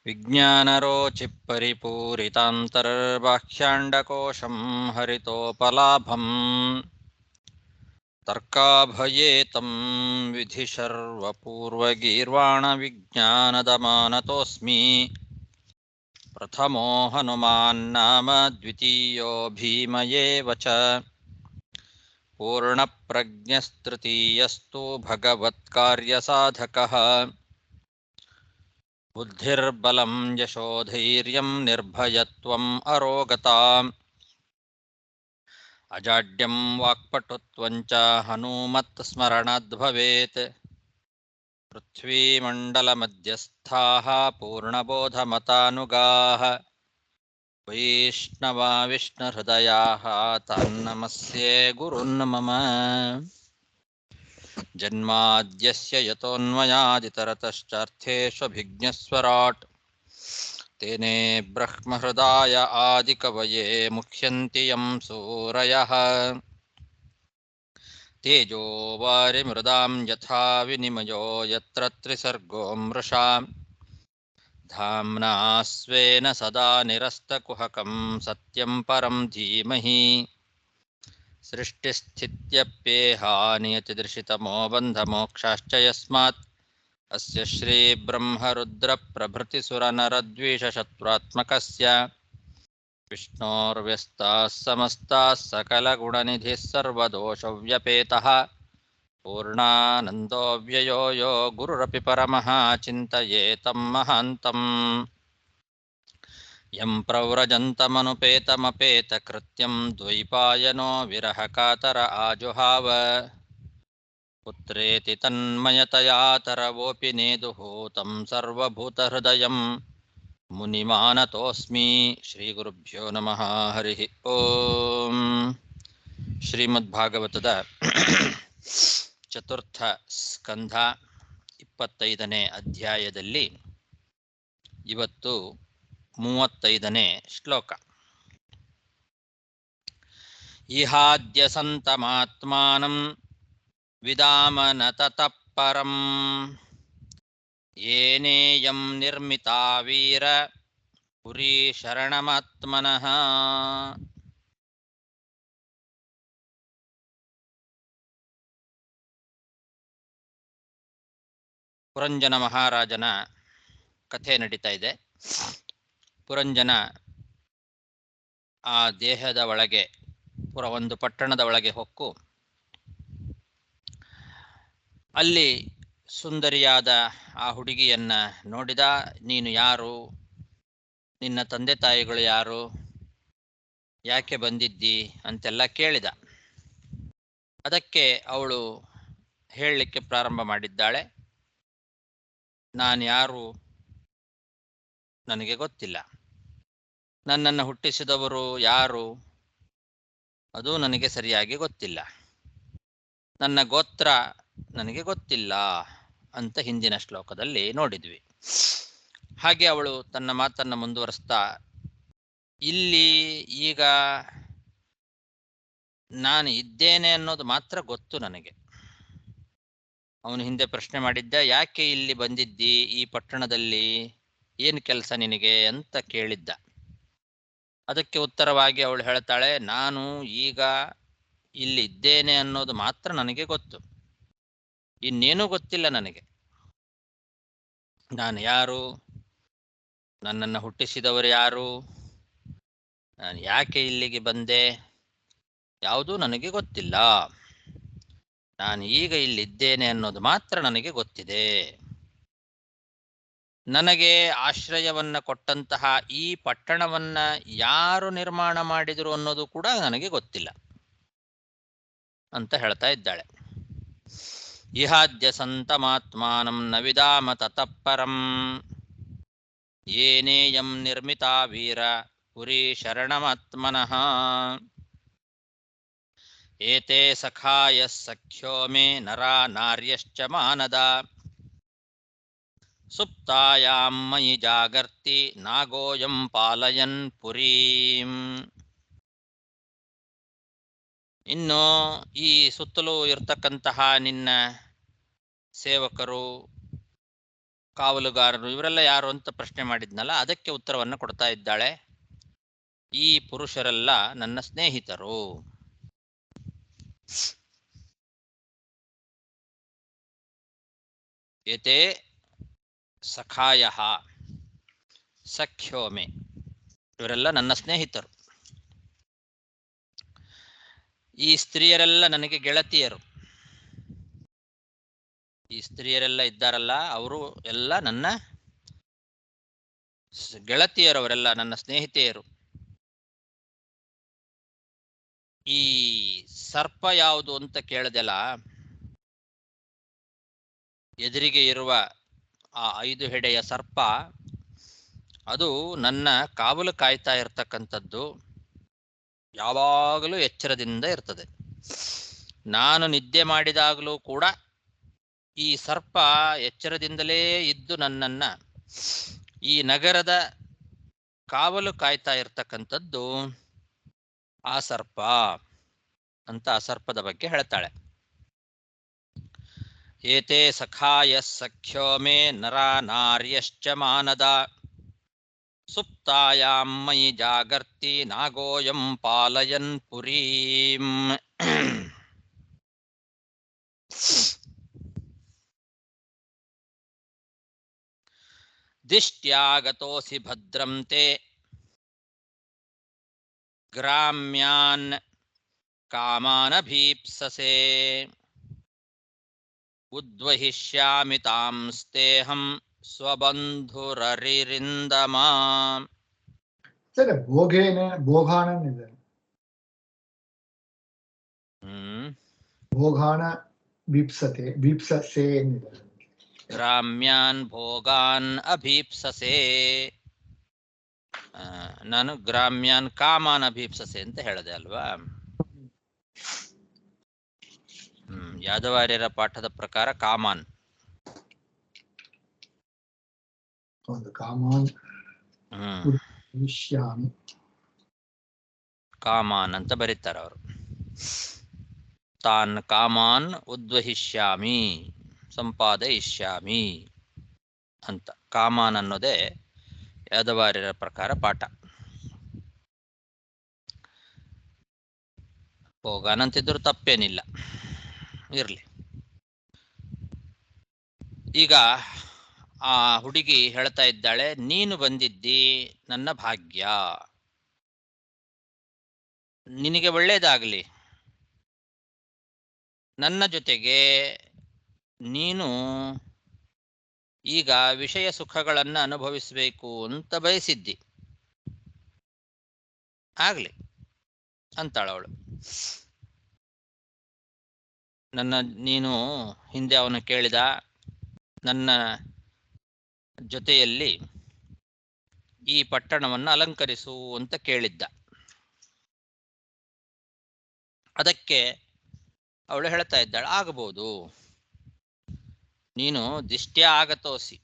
विज्ञानरोचिपरिपूरितान्तर्बाह्याण्डकोशं हरितोपलाभम् तर्काभयेतं विधिशर्वपूर्वगीर्वाणविज्ञानदमानतोऽस्मि प्रथमो हनुमान्नाम द्वितीयो भीमयेव च पूर्णप्रज्ञस्तृतीयस्तु भगवत्कार्यसाधकः बुद्धिर्बलं यशोधैर्यं निर्भयत्वम् अरोगता अजाड्यं वाक्पटुत्वं च हनुमत्स्मरणाद्भवेत् पृथ्वीमण्डलमध्यस्थाः पूर्णबोधमतानुगाः वैष्णवा विष्णुहृदयाः तान्नमस्ये गुरून् मम जन्माद्यस्य यतोऽन्वयादितरतश्चार्थेष्वभिज्ञस्वराट् तेने ब्रह्महृदाय आदिकवये मुह्यन्ति यं सूरयः तेजो वारिमृदां यथा विनिमयो यत्र त्रिसर्गो मृषा धाम्ना स्वेन सदा निरस्तकुहकं सत्यं परं धीमहि सृष्टिस्थित्यप्येहानियतिदृशितमो बन्धमोक्षाश्च यस्मात् अस्य श्रीब्रह्मरुद्रप्रभृतिसुरनरद्वीषशत्रुत्मकस्य विष्णोर्व्यस्ताः समस्ताः सकलगुणनिधिः सर्वदोषव्यपेतः पूर्णानन्दो व्ययो यो गुरुरपि परमः चिन्तयेतं महान्तम् यं प्रव्रजन्तमनुपेतमपेतकृत्यं द्वैपायनो विरहकातर आजुहाव पुत्रेति तन्मयतया तरवोऽपि नेदुः तं सर्वभूतहृदयं मुनिमानतोऽस्मि श्रीगुरुभ्यो नमः हरिः ಓಂ ಶ್ರೀಮದ್ಭಾಗವತದ ಚತುರ್ಥ ಸ್ಕಂಧ 25ನೇ ಅಧ್ಯಾಯದಲ್ಲಿ ಇವತ್ತು 35ನೇ ಶ್ಲೋಕ. ಇಹಾದ್ಯ ಸಂತಮಾತ್ಮಾನಂ ವಿದಾಮನ ತತಃ ಪರಂ ಏನೇಯಂ ನಿರ್ಮಿತಾ ವೀರ ಪುರಿ ಶರಣಮಾತ್ಮನಃ. ಪುರಂಜನ ಮಹಾರಾಜನ ಕಥೆ ನಡೀತಾ ಇದೆ. ಪುರಂಜನ ಆ ದೇಹದ ಒಳಗೆ ಒಂದು ಪಟ್ಟಣದ ಒಳಗೆ ಹೊಕ್ಕು ಅಲ್ಲಿ ಸುಂದರಿಯಾದ ಆ ಹುಡುಗಿಯನ್ನ ನೋಡಿದ. ನೀನು ಯಾರು? ನಿನ್ನ ತಂದೆ ತಾಯಿಗಳು ಯಾರು? ಯಾಕೆ ಬಂದಿದ್ದಿ ಅಂತೆಲ್ಲ ಕೇಳಿದ. ಅದಕ್ಕೆ ಅವಳು ಹೇಳಲಿಕ್ಕೆ ಪ್ರಾರಂಭ ಮಾಡಿದ್ದಾಳೆ. ನಾನು ಯಾರು ನನಗೆ ಗೊತ್ತಿಲ್ಲ. ನನ್ನನ್ನು ಹುಟ್ಟಿಸಿದವರು ಯಾರು ಅದು ನನಗೆ ಸರಿಯಾಗಿ ಗೊತ್ತಿಲ್ಲ. ನನ್ನ ಗೋತ್ರ ನನಗೆ ಗೊತ್ತಿಲ್ಲ ಅಂತ ಹಿಂದಿನ ಶ್ಲೋಕದಲ್ಲಿ ನೋಡಿದ್ವಿ. ಹಾಗೆ ಅವಳು ತನ್ನ ಮಾತನ್ನ ಮುಂದುವರಿಸ್ತಾ, ಇಲ್ಲಿ ಈಗ ನಾನು ಇದ್ದೇನೆ ಅನ್ನೋದು ಮಾತ್ರ ಗೊತ್ತು ನನಗೆ. ಅವನು ಹಿಂದೆ ಪ್ರಶ್ನೆ ಮಾಡಿದ್ದ, ಯಾಕೆ ಇಲ್ಲಿ ಬಂದಿದ್ದಿ, ಈ ಪಟ್ಟಣದಲ್ಲಿ ಏನು ಕೆಲಸ ನಿನಗೆ ಅಂತ ಕೇಳಿದ್ದ. ಅದಕ್ಕೆ ಉತ್ತರವಾಗಿ ಅವಳು ಹೇಳ್ತಾಳೆ, ನಾನು ಈಗ ಇಲ್ಲಿ ಇದ್ದೇನೆ ಅನ್ನೋದು ಮಾತ್ರ ನನಗೆ ಗೊತ್ತು, ಇನ್ನೇನೂ ಗೊತ್ತಿಲ್ಲ ನನಗೆ. ನಾನು ಯಾರು, ನನ್ನನ್ನು ಹುಟ್ಟಿಸಿದವರು ಯಾರು, ನಾನು ಯಾಕೆ ಇಲ್ಲಿಗೆ ಬಂದೆ, ಯಾವುದೂ ನನಗೆ ಗೊತ್ತಿಲ್ಲ. ನಾನು ಈಗ ಇಲ್ಲಿದ್ದೇನೆ ಅನ್ನೋದು ಮಾತ್ರ ನನಗೆ ಗೊತ್ತಿದೆ. ನನಗೆ ಆಶ್ರಯವನ್ನ ಕೊಟ್ಟಂತಹ ಈ ಪಟ್ಟಣವನ್ನ ಯಾರು ನಿರ್ಮಾಣ ಮಾಡಿದರು ಅನ್ನೋದು ಕೂಡ ನನಗೆ ಗೊತ್ತಿಲ್ಲ ಅಂತ ಹೇಳ್ತಾ ಇದ್ದಾಳೆ. ಇಹಾದ್ಯ ಸಂತಮಾತ್ಮಾನಂ ನ ವಿದಾಮ ತತಃ ಪರಂ ಏನೇಯಂ ನಿರ್ಮಿತಾ ವೀರ ಪುರಿ ಶರಣಮಾತ್ಮನಃ ಏತೆ ಸಖಾಯ ಸಖ್ಯೋ ಮೇ ನರಾ ನಾರ್ಯಶ್ಚ ಮಾನದ ಸುಪ್ತಾಯಾಂ ಮಯಿ ಜಾಗರ್ತಿ ನಾಗೋಯಂ ಪಾಲಯನ್ ಪುರೀಂ. ಇನ್ನು ಈ ಸುತ್ತಲೂ ಇರ್ತಕ್ಕಂತಹ ನಿನ್ನ ಸೇವಕರು, ಕಾವಲುಗಾರರು ಇವರೆಲ್ಲ ಯಾರು ಅಂತ ಪ್ರಶ್ನೆ ಮಾಡಿದ್ನಲ್ಲ, ಅದಕ್ಕೆ ಉತ್ತರವನ್ನು ಕೊಡ್ತಾ ಇದ್ದಾಳೆ. ಈ ಪುರುಷರೆಲ್ಲ ನನ್ನ ಸ್ನೇಹಿತರು. ಏತೇ ಸಖಾಯಃ ಸಖ್ಯೋಮೆ, ಇವರೆಲ್ಲ ನನ್ನ ಸ್ನೇಹಿತರು. ಈ ಸ್ತ್ರೀಯರೆಲ್ಲ ನನಗೆ ಗೆಳತಿಯರು. ಈ ಸ್ತ್ರೀಯರೆಲ್ಲ ಇದ್ದಾರಲ್ಲ, ಅವರು ಎಲ್ಲ ನನ್ನ ಗೆಳತಿಯರವರೆಲ್ಲ ನನ್ನ ಸ್ನೇಹಿತೆಯರು. ಈ ಸರ್ಪ ಯಾವುದು ಅಂತ ಕೇಳದೆಲ್ಲ, ಎದುರಿಗೆ ಇರುವ ಆ 5 ಹೆಡೆಯ ಸರ್ಪ ಅದು ನನ್ನ ಕಾವಲು ಕಾಯ್ತಾ ಇರ್ತಕ್ಕಂಥದ್ದು. ಯಾವಾಗಲೂ ಎಚ್ಚರದಿಂದ ಇರ್ತದೆ. ನಾನು ನಿದ್ದೆ ಮಾಡಿದಾಗಲೂ ಕೂಡ ಈ ಸರ್ಪ ಎಚ್ಚರದಿಂದಲೇ ಇದ್ದು ನನ್ನನ್ನ ಈ ನಗರದ ಕಾವಲು ಕಾಯ್ತಾ ಇರ್ತಕ್ಕಂಥದ್ದು ಆ ಸರ್ಪ ಅಂತ ಆ ಸರ್ಪದ ಬಗ್ಗೆ ಹೇಳ್ತಾಳೆ. ಏತೇ ಸಖಾಯ ಸಖ್ಯೋ ಮೇ ನರಾ ನಾರ್ಯಶ್ಚ ಮಾನದ ಸುಪ್ತಾಯಾಂ ಮಯಿ ಜಾಗರ್ತಿ ನಾಗೋಯಂ ಪಾಲಯನ್ ಪುರೀಂ. ದಿಷ್ಟ್ಯಾಗತೋಸಿ ಭದ್ರಂ ತೇ ಗ್ರಾಮ್ಯಾನ್ ಕಾಮಾನಭೀಪ್ಸಸೆ ಉದ್ವಹಿಷ್ಯಾಮಿ ತಾಂಸ್ತೇಹಂ ಸ್ವಬಂಧುರರಿರಿಂದಮಾ. ಸರ್, ಭೋಗಾನ ಇದೆ. ಭೋಗಾನ ಭೀಪ್ಸಸೆ ಏನಿದೆ. ಗ್ರಾಮ್ಯಾನ್ ಭೋಗಾನ್ ಅಭೀಪ್ಸಸೆ. ನಾನು ಗ್ರಾಮ್ಯಾನ್ ಕಾಮಾನ್ ಅಭೀಪ್ಸಸೆ ಅಂತ ಹೇಳಿದೆ ಅಲ್ವಾ. ಯಾದವಾರ್ಯರ ಪಾಠದ ಪ್ರಕಾರ ಕಾಮಾನ್ ಕಾಮಾನ್ ಅಂತ ಬರೀತಾರೆ ಅವರು. ತಾನ್ ಕಾಮಾನ್ ಉದ್ವಹಿಷ್ಯಾಮಿ ಸಂಪಾದಯಿಷ್ಯಾಮಿ ಅಂತ ಕಾಮಾನ್ ಅನ್ನೋದೇ ಯಾದವಾರ್ಯರ ಪ್ರಕಾರ ಪಾಠ. ಹೋಗಾನಂತಿದ್ರು ತಪ್ಪೇನಿಲ್ಲ, ಇರ್ಲಿ. ಈಗ ಆ ಹುಡುಗಿ ಹೇಳ್ತಾ ಇದ್ದಾಳೆ, ನೀನು ಬಂದಿದ್ದಿ ನನ್ನ ಭಾಗ್ಯ, ನಿನಗೆ ಒಳ್ಳೇದಾಗಲಿ. ನನ್ನ ಜೊತೆಗೆ ನೀನು ಈಗ ವಿಷಯ ಸುಖಗಳನ್ನು ಅನುಭವಿಸಬೇಕು ಅಂತ ಬಯಸಿದ್ದಿ, ಆಗ್ಲಿ ಅಂತಾಳವಳು. ನೀನು ಹಿಂದೆ ಅವನು ಕೇಳಿದ, ನನ್ನ ಜೊತೆಯಲ್ಲಿ ಈ ಪಟ್ಟಣವನ್ನು ಅಲಂಕರಿಸು ಅಂತ ಕೇಳಿದ್ದ. ಅದಕ್ಕೆ ಅವಳು ಹೇಳ್ತಾ ಇದ್ದಾಳೆ, ಆಗಬಹುದು, ನೀನು ದಿಷ್ಟ್ಯ ಆಗತೋಸಿ,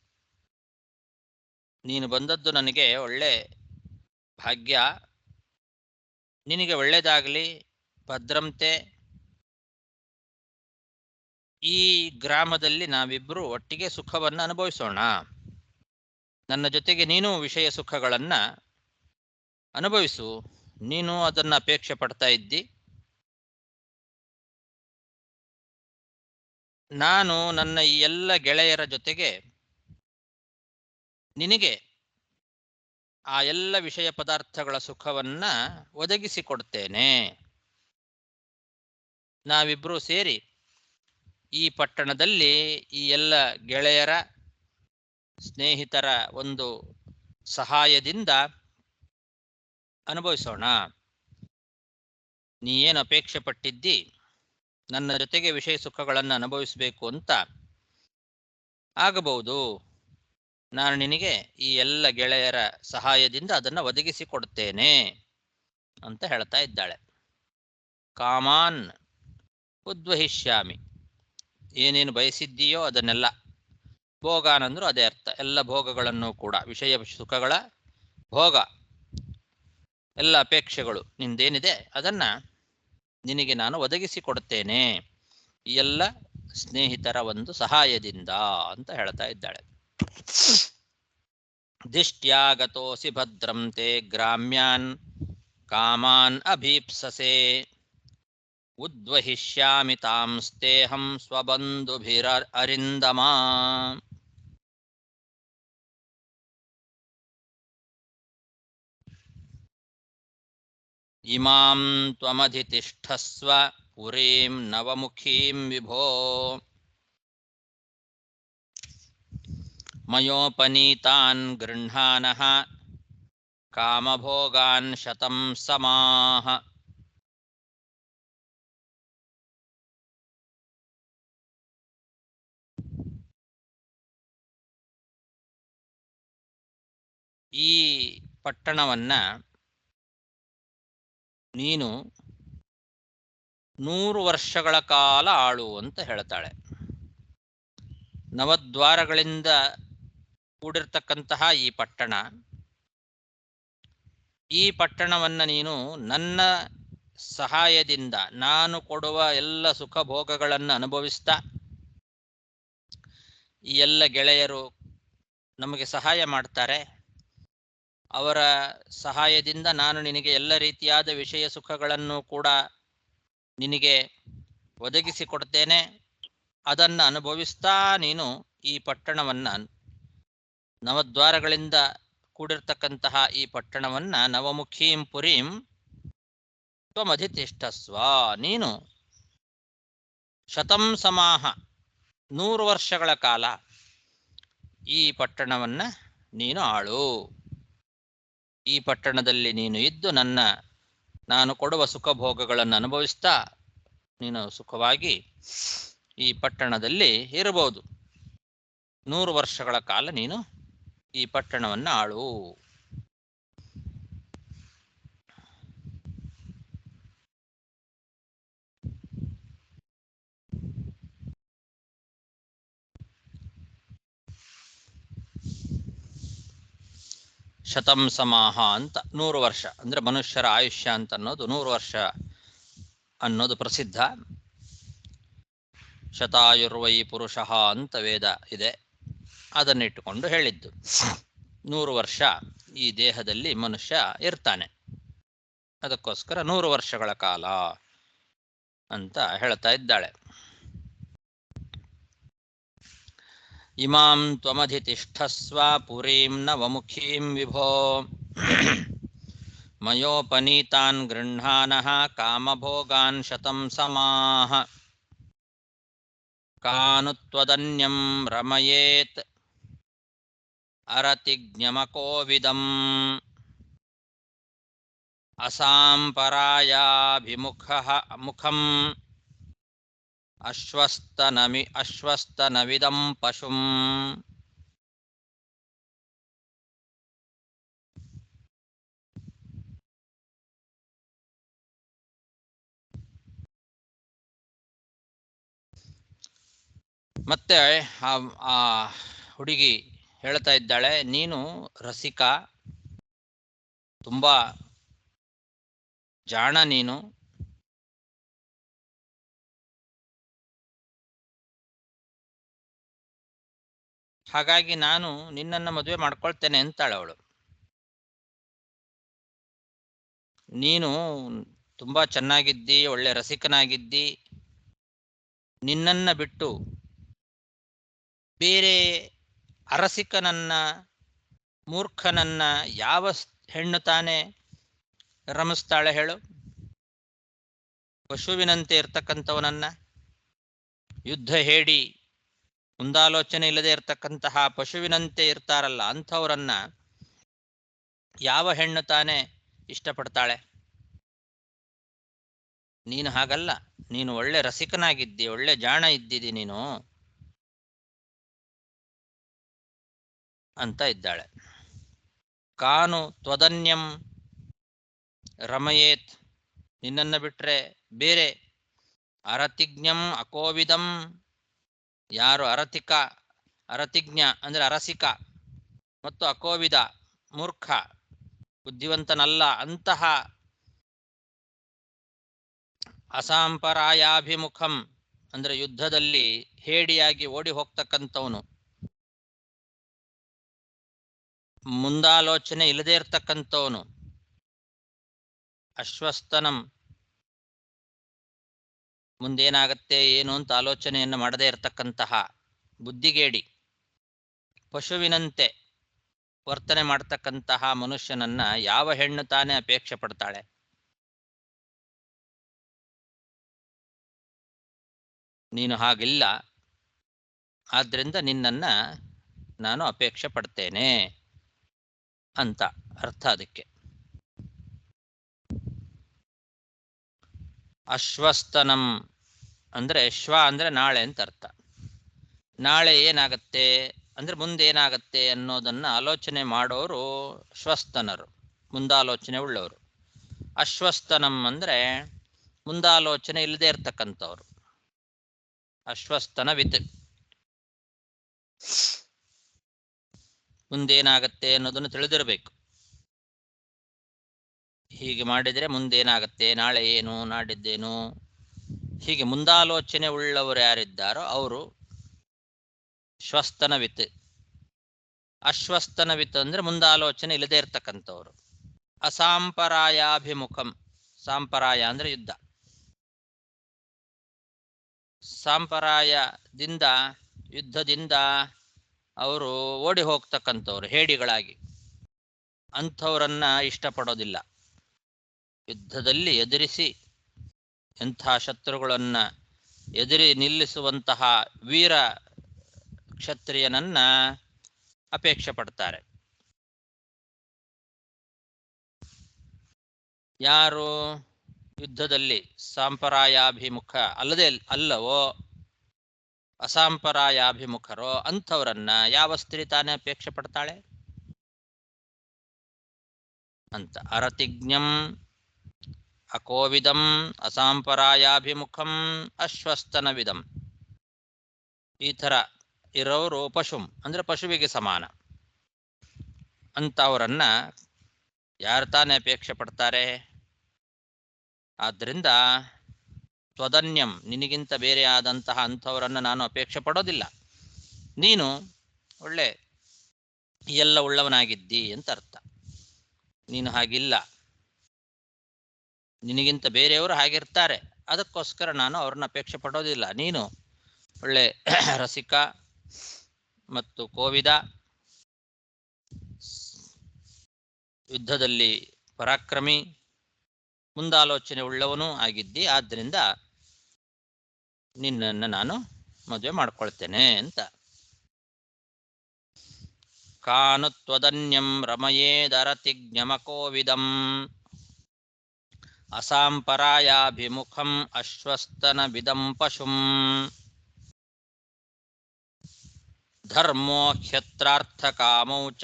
ನೀನು ಬಂದದ್ದು ನನಗೆ ಒಳ್ಳೆ ಭಾಗ್ಯ, ನಿನಗೆ ಒಳ್ಳೇದಾಗಲಿ. ಭದ್ರಂತೆ, ಈ ಗ್ರಾಮದಲ್ಲಿ ನಾವಿಬ್ರು ಒಟ್ಟಿಗೆ ಸುಖವನ್ನು ಅನುಭವಿಸೋಣ. ನನ್ನ ಜೊತೆಗೆ ನೀನು ವಿಷಯ ಸುಖಗಳನ್ನ ಅನುಭವಿಸು. ನೀನು ಅದನ್ನ ಅಪೇಕ್ಷೆ ಪಡ್ತಾ ಇದ್ದಿ, ನಾನು ನನ್ನ ಈ ಎಲ್ಲ ಗೆಳೆಯರ ಜೊತೆಗೆ ನಿನಗೆ ಆ ಎಲ್ಲ ವಿಷಯ ಪದಾರ್ಥಗಳ ಸುಖವನ್ನ ಒದಗಿಸಿಕೊಡ್ತೇನೆ. ನಾವಿಬ್ರು ಸೇರಿ ಈ ಪಟ್ಟಣದಲ್ಲಿ ಈ ಎಲ್ಲ ಗೆಳೆಯರ ಸ್ನೇಹಿತರ ಒಂದು ಸಹಾಯದಿಂದ ಅನುಭವಿಸೋಣ. ನೀ ಏನು ಅಪೇಕ್ಷೆ ಪಟ್ಟಿದ್ದಿ, ನನ್ನ ಜೊತೆಗೆ ವಿಷಯ ಸುಖಗಳನ್ನು ಅನುಭವಿಸಬೇಕು ಅಂತ, ಆಗಬಹುದು. ನಾನು ನಿನಗೆ ಈ ಎಲ್ಲ ಗೆಳೆಯರ ಸಹಾಯದಿಂದ ಅದನ್ನು ಒದಗಿಸಿಕೊಡ್ತೇನೆ ಅಂತ ಹೇಳ್ತಾ ಇದ್ದಾಳೆ. ಕಾಮಾನ್ ಉದ್ವಹಿಷ್ಯಾಮಿ, ಏನೇನು ಬಯಸಿದ್ದೀಯೋ ಅದನ್ನೆಲ್ಲ. ಭೋಗಾನಂದ್ರು ಅದೇ ಅರ್ಥ, ಎಲ್ಲ ಭೋಗಗಳನ್ನು ಕೂಡ, ವಿಷಯ ಸುಖಗಳ ಭೋಗ, ಎಲ್ಲ ಅಪೇಕ್ಷೆಗಳು ನಿಂದೇನಿದೆ ಅದನ್ನ ನಿನಗೆ ನಾನು ಒದಗಿಸಿಕೊಡ್ತೇನೆ ಈ ಎಲ್ಲ ಸ್ನೇಹಿತರ ಒಂದು ಸಹಾಯದಿಂದ ಅಂತ ಹೇಳ್ತಾ ಇದ್ದಾಳೆ. ದಿಷ್ಟ್ಯಾಗತೋಸಿ ಭದ್ರಂ ತೇ ಗ್ರಾಮ್ಯಾನ್ ಕಾಮಾನ್ ಅಭೀಪ್ಸಸೆ ಉದ್ವಹಿಷ್ಯಾಮಿ ತಾಂಸ್ತೇಹಂ ಸ್ವಬಂಧುಭಿರ ಅರಿಂದಮ. ಇಮಾಂ ತ್ವಮಧಿತಿಷ್ಠಸ್ವ ಪುರೀಂ ನವಮುಖೀಂ ವಿಭೋ ಮಯೋಪನೀತಾನ್ ಗೃಹ್ಣಾನಃ ಕಾಮಭೋಗಾನ್ ಶತಂ ಸಮಾಹ. ಈ ಪಟ್ಟಣವನ್ನ ನೀನು 100 ವರ್ಷಗಳ ಕಾಲ ಆಳು ಅಂತ ಹೇಳ್ತಾಳೆ. ನವದ್ವಾರಗಳಿಂದ ಕೂಡಿರ್ತಕ್ಕಂತಹ ಈ ಪಟ್ಟಣ, ಈ ಪಟ್ಟಣವನ್ನ ನೀನು ನನ್ನ ಸಹಾಯದಿಂದ ನಾನು ಕೊಡುವ ಎಲ್ಲ ಸುಖ ಭೋಗಗಳನ್ನು ಅನುಭವಿಸ್ತಾ, ಈ ಎಲ್ಲ ಗೆಳೆಯರು ನಮಗೆ ಸಹಾಯ ಮಾಡ್ತಾರೆ, ಅವರ ಸಹಾಯದಿಂದ ನಾನು ನಿನಗೆ ಎಲ್ಲ ರೀತಿಯಾದ ವಿಷಯ ಸುಖಗಳನ್ನು ಕೂಡ ನಿನಗೆ ಒದಗಿಸಿಕೊಡ್ತೇನೆ. ಅದನ್ನು ಅನುಭವಿಸ್ತಾ ನೀನು ಈ ಪಟ್ಟಣವನ್ನ, ನವದ್ವಾರಗಳಿಂದ ಕೂಡಿರ್ತಕ್ಕಂತಹ ಈ ಪಟ್ಟಣವನ್ನ ನವಮುಖೀಂ ಪುರೀಂ ತ್ವಮಧಿತಿಷ್ಠಸ್ವ, ನೀನು ಶತಂ ಸಮಾಹ 100 ವರ್ಷಗಳ ಕಾಲ ಈ ಪಟ್ಟಣವನ್ನ ನೀನು ಆಳು. ಈ ಪಟ್ಟಣದಲ್ಲಿ ನೀನು ಇದ್ದು ನಾನು ಕೊಡುವ ಸುಖ ಭೋಗಗಳನ್ನು ಅನುಭವಿಸ್ತಾ ನೀನು ಸುಖವಾಗಿ ಈ ಪಟ್ಟಣದಲ್ಲಿ ಇರಬಹುದು. 100 ವರ್ಷಗಳ ಕಾಲ ನೀನು ಈ ಪಟ್ಟಣವನ್ನು ಆಳು. ಶತಂ ಸಮಾಹ ಅಂತ 100 ವರ್ಷ ಅಂದ್ರೆ ಮನುಷ್ಯರ ಆಯುಷ್ಯ ಅಂತ ಅನ್ನೋದು 100 ವರ್ಷ ಅನ್ನೋದು ಪ್ರಸಿದ್ಧ. ಶತಾಯುರ್ವೈ ಪುರುಷಃ ಅಂತ ವೇದ ಇದೆ, ಅದನ್ನಿಟ್ಟುಕೊಂಡು ಹೇಳಿದ್ದು. 100 ವರ್ಷ ಈ ದೇಹದಲ್ಲಿ ಮನುಷ್ಯ ಇರ್ತಾನೆ, ಅದಕ್ಕೋಸ್ಕರ 100 ವರ್ಷಗಳ ಕಾಲ ಅಂತ ಹೇಳ್ತಾ ಇದ್ದಾಳೆ. ಇಮಾಂ ತ್ವಮಧಿತಿಷ್ಠಸ್ವ ಪುರೀಂ ನವಮುಖೀಂ ವಿಭೋ ಮಯೋಪನೀತಾನ್ ಗೃಹ್ಣಾನಃ ಕಾಮಭೋಗಾನ್ ಶತಂ ಸಮಾಹ. ಕಾನು ತ್ವದನ್ಯಂ ರಮಯೇತ್ ಅರತಿಜ್ಞಮಕೋವಿದಂ ಅಸಾಂಪರಾಯಾಭಿಮುಖಃ ಮುಖಂ ಅಶ್ವಸ್ತನವಿದಂ ಪಶುಂ. ಮತ್ತೆ ಆ ಹುಡುಗಿ ಹೇಳ್ತಾ ಇದ್ದಾಳೆ, ನೀನು ರಸಿಕ, ತುಂಬಾ ಜಾಣ ನೀನು, ಹಾಗಾಗಿ ನಾನು ನಿನ್ನನ್ನು ಮದುವೆ ಮಾಡ್ಕೊಳ್ತೇನೆ ಅಂತಾಳೆ ಅವಳು. ನೀನು ತುಂಬಾ ಚೆನ್ನಾಗಿದ್ದಿ, ಒಳ್ಳೆ ರಸಿಕನಾಗಿದ್ದಿ, ನಿನ್ನನ್ನ ಬಿಟ್ಟು ಬೇರೆ ಅರಸಿಕನನ್ನ, ಮೂರ್ಖನನ್ನ ಯಾವ ಹೆಣ್ಣು ತಾನೇ ರಮಿಸ್ತಾಳೆ ಹೇಳು? ಪಶುವಿನಂತೆ ಇರ್ತಕ್ಕಂಥವನನ್ನ, ಯುದ್ಧ ಹೇಡಿ ಮುಂದಾಲೋಚನೆ ಇಲ್ಲದೆ ಇರ್ತಕ್ಕಂತಹ ಪಶುವಿನಂತೆ ಇರ್ತಾರಲ್ಲ ಅಂಥವರನ್ನ ಯಾವ ಹೆಣ್ಣು ತಾನೇ ಇಷ್ಟಪಡ್ತಾಳೆ? ನೀನು ಹಾಗಲ್ಲ, ನೀನು ಒಳ್ಳೆ ರಸಿಕನಾಗಿದ್ದಿ, ಒಳ್ಳೆ ಜಾಣ ಇದ್ದಿದಿ ನೀನು ಅಂತ ಇದ್ದಾಳೆ. ಕಾನು ತ್ವದನ್ಯಂ ರಮಯೇತ್, ನಿನ್ನನ್ನು ಬಿಟ್ರೆ ಬೇರೆ, ಅರತಿಜ್ಞಂ ಅಕೋವಿದಂ, ಯಾರು ಅರತಿಜ್ಞ ಅಂದ್ರೆ ಅರಸಿಕ ಮತ್ತು ಅಕೋವಿದ ಮೂರ್ಖ ಬುದ್ಧಿವಂತನಲ್ಲ ಅಂತಹ ಅಸಾಂಪರಾಯಾಭಿಮುಖಂ ಅಂದ್ರೆ ಯುದ್ಧದಲ್ಲಿ ಹೇಡಿಯಾಗಿ ಓಡಿ ಹೋಗ್ತಕ್ಕಂಥವನು, ಮುಂದಾಲೋಚನೆ ಇಲ್ಲದೆ ಇರ್ತಕ್ಕಂಥವನು. ಅಶ್ವಸ್ತನಂ, ಮುಂದೇನಾಗತ್ತೆ ಏನು ಅಂತ ಆಲೋಚನೆಯನ್ನು ಮಾಡದೇ ಇರತಕ್ಕಂತಹ ಬುದ್ಧಿಗೇಡಿ, ಪಶುವಿನಂತೆ ವರ್ತನೆ ಮಾಡ್ತಕ್ಕಂತಹ ಮನುಷ್ಯನನ್ನ ಯಾವ ಹೆಣ್ಣು ತಾನೇ ಅಪೇಕ್ಷೆ ಪಡ್ತಾಳೆ? ನೀನು ಹಾಗಿಲ್ಲ, ಆದ್ರಿಂದ ನಿನ್ನನ್ನ ನಾನು ಅಪೇಕ್ಷೆ ಪಡ್ತೇನೆ ಅಂತ ಅರ್ಥ. ಅದಕ್ಕೆ ಅಶ್ವಸ್ತನಂ ಅಂದ್ರೆ ಶ್ವ ಅಂದ್ರೆ ನಾಳೆ ಅಂತ ಅರ್ಥ. ನಾಳೆ ಏನಾಗತ್ತೆ ಅಂದ್ರೆ ಮುಂದೇನಾಗತ್ತೆ ಅನ್ನೋದನ್ನ ಆಲೋಚನೆ ಮಾಡೋರು ಶ್ವಸ್ತನರು, ಮುಂದಾಲೋಚನೆ ಉಳ್ಳವರು. ಅಶ್ವಸ್ತನಂ ಅಂದ್ರೆ ಮುಂದಾಲೋಚನೆ ಇಲ್ಲದೆ ಇರ್ತಕ್ಕಂಥವ್ರು. ಅಶ್ವಸ್ತನವಿತ್, ಮುಂದೇನಾಗತ್ತೆ ಅನ್ನೋದನ್ನು ತಿಳಿದಿರಬೇಕು. ಹೀಗೆ ಮಾಡಿದರೆ ಮುಂದೇನಾಗತ್ತೆ, ನಾಳೆ ಏನು, ನಾಡಿದ್ದೇನು, ಹೀಗೆ ಮುಂದಾಲೋಚನೆ ಉಳ್ಳವರು ಯಾರಿದ್ದಾರೋ ಅವರು ಶ್ವಸ್ತನವಿತ್. ಅಶ್ವಸ್ತನವಿತ್ ಅಂದ್ರೆ ಮುಂದಾಲೋಚನೆ ಇಲ್ಲದೆ ಇರ್ತಕ್ಕಂಥವ್ರು. ಅಸಾಂಪರಾಯಾಭಿಮುಖಂ, ಸಾಂಪರಾಯ ಅಂದ್ರೆ ಯುದ್ಧ. ಸಾಂಪರಾಯದಿಂದ, ಯುದ್ಧದಿಂದ ಅವರು ಓಡಿ ಹೋಗ್ತಕ್ಕಂಥವ್ರು ಹೇಡಿಗಳಾಗಿ. ಅಂಥವರನ್ನ ಇಷ್ಟಪಡೋದಿಲ್ಲ. ಯುದ್ಧದಲ್ಲಿ ಎದುರಿಸಿ ಎಂಥ ಶತ್ರುಗಳನ್ನ ಎದುರಿ ನಿಲ್ಲಿಸುವಂತಹ ವೀರ ಕ್ಷತ್ರಿಯನನ್ನ ಅಪೇಕ್ಷೆ ಪಡ್ತಾರೆ. ಯಾರು ಯುದ್ಧದಲ್ಲಿ ಸಾಂಪರಾಯಾಭಿಮುಖ ಅಲ್ಲವೋ, ಅಸಾಂಪರಾಯಾಭಿಮುಖರೋ ಅಂಥವರನ್ನ ಯಾವ ಸ್ತ್ರೀ ತಾನೇ ಅಪೇಕ್ಷೆ ಪಡ್ತಾಳೆ ಅಂತ. ಅರತಿಜ್ಞಂ ಅಕೋವಿದಂ ಅಸಾಂಪರಾಯಾಭಿಮುಖಂ ಅಶ್ವಸ್ತನವಿದಂ. ಈ ಥರ ಇರೋರು ಪಶುಂ ಅಂದ್ರೆ ಪಶುವಿಗೆ ಸಮಾನ. ಅಂಥವರನ್ನ ಯಾರು ತಾನೇ ಅಪೇಕ್ಷೆ ಪಡ್ತಾರೆ? ಆದ್ದರಿಂದ ತ್ವದನ್ಯಂ, ನಿನಗಿಂತ ಬೇರೆ ಆದಂತಹ ಅಂಥವರನ್ನು ನಾನು ಅಪೇಕ್ಷೆ ಪಡೋದಿಲ್ಲ. ನೀನು ಒಳ್ಳೆ ಎಲ್ಲ ಉಳ್ಳವನಾಗಿದ್ದಿ ಅಂತ ಅರ್ಥ. ನೀನು ಹಾಗಿಲ್ಲ, ನಿನಗಿಂತ ಬೇರೆಯವರು ಹಾಗಿರ್ತಾರೆ, ಅದಕ್ಕೋಸ್ಕರ ನಾನು ಅವ್ರನ್ನ ಅಪೇಕ್ಷೆ ಪಡೋದಿಲ್ಲ. ನೀನು ಒಳ್ಳೆ ರಸಿಕ ಮತ್ತು ಕೋವಿದ, ಯುದ್ಧದಲ್ಲಿ ಪರಾಕ್ರಮಿ, ಮುಂದಾಲೋಚನೆ ಉಳ್ಳವನು ಆಗಿದ್ದಿ. ಆದ್ದರಿಂದ ನಿನ್ನನ್ನು ನಾನು ಮದುವೆ ಮಾಡ್ಕೊಳ್ತೇನೆ ಅಂತ. ಕಾನು ತ್ವದನ್ಯಂ ರಮಯೇದರತಿಜ್ಞಮಕೋವಿದಂ ಅಸಾಂಪರಾಯಾಭಿಮುಖಂ ಅಶ್ವಸ್ತನವಿದಂ ಪಶುಂ ಧರ್ಮೋ ಹ್ಯತ್ರಾರ್ಥಕಾಮೌ ಚ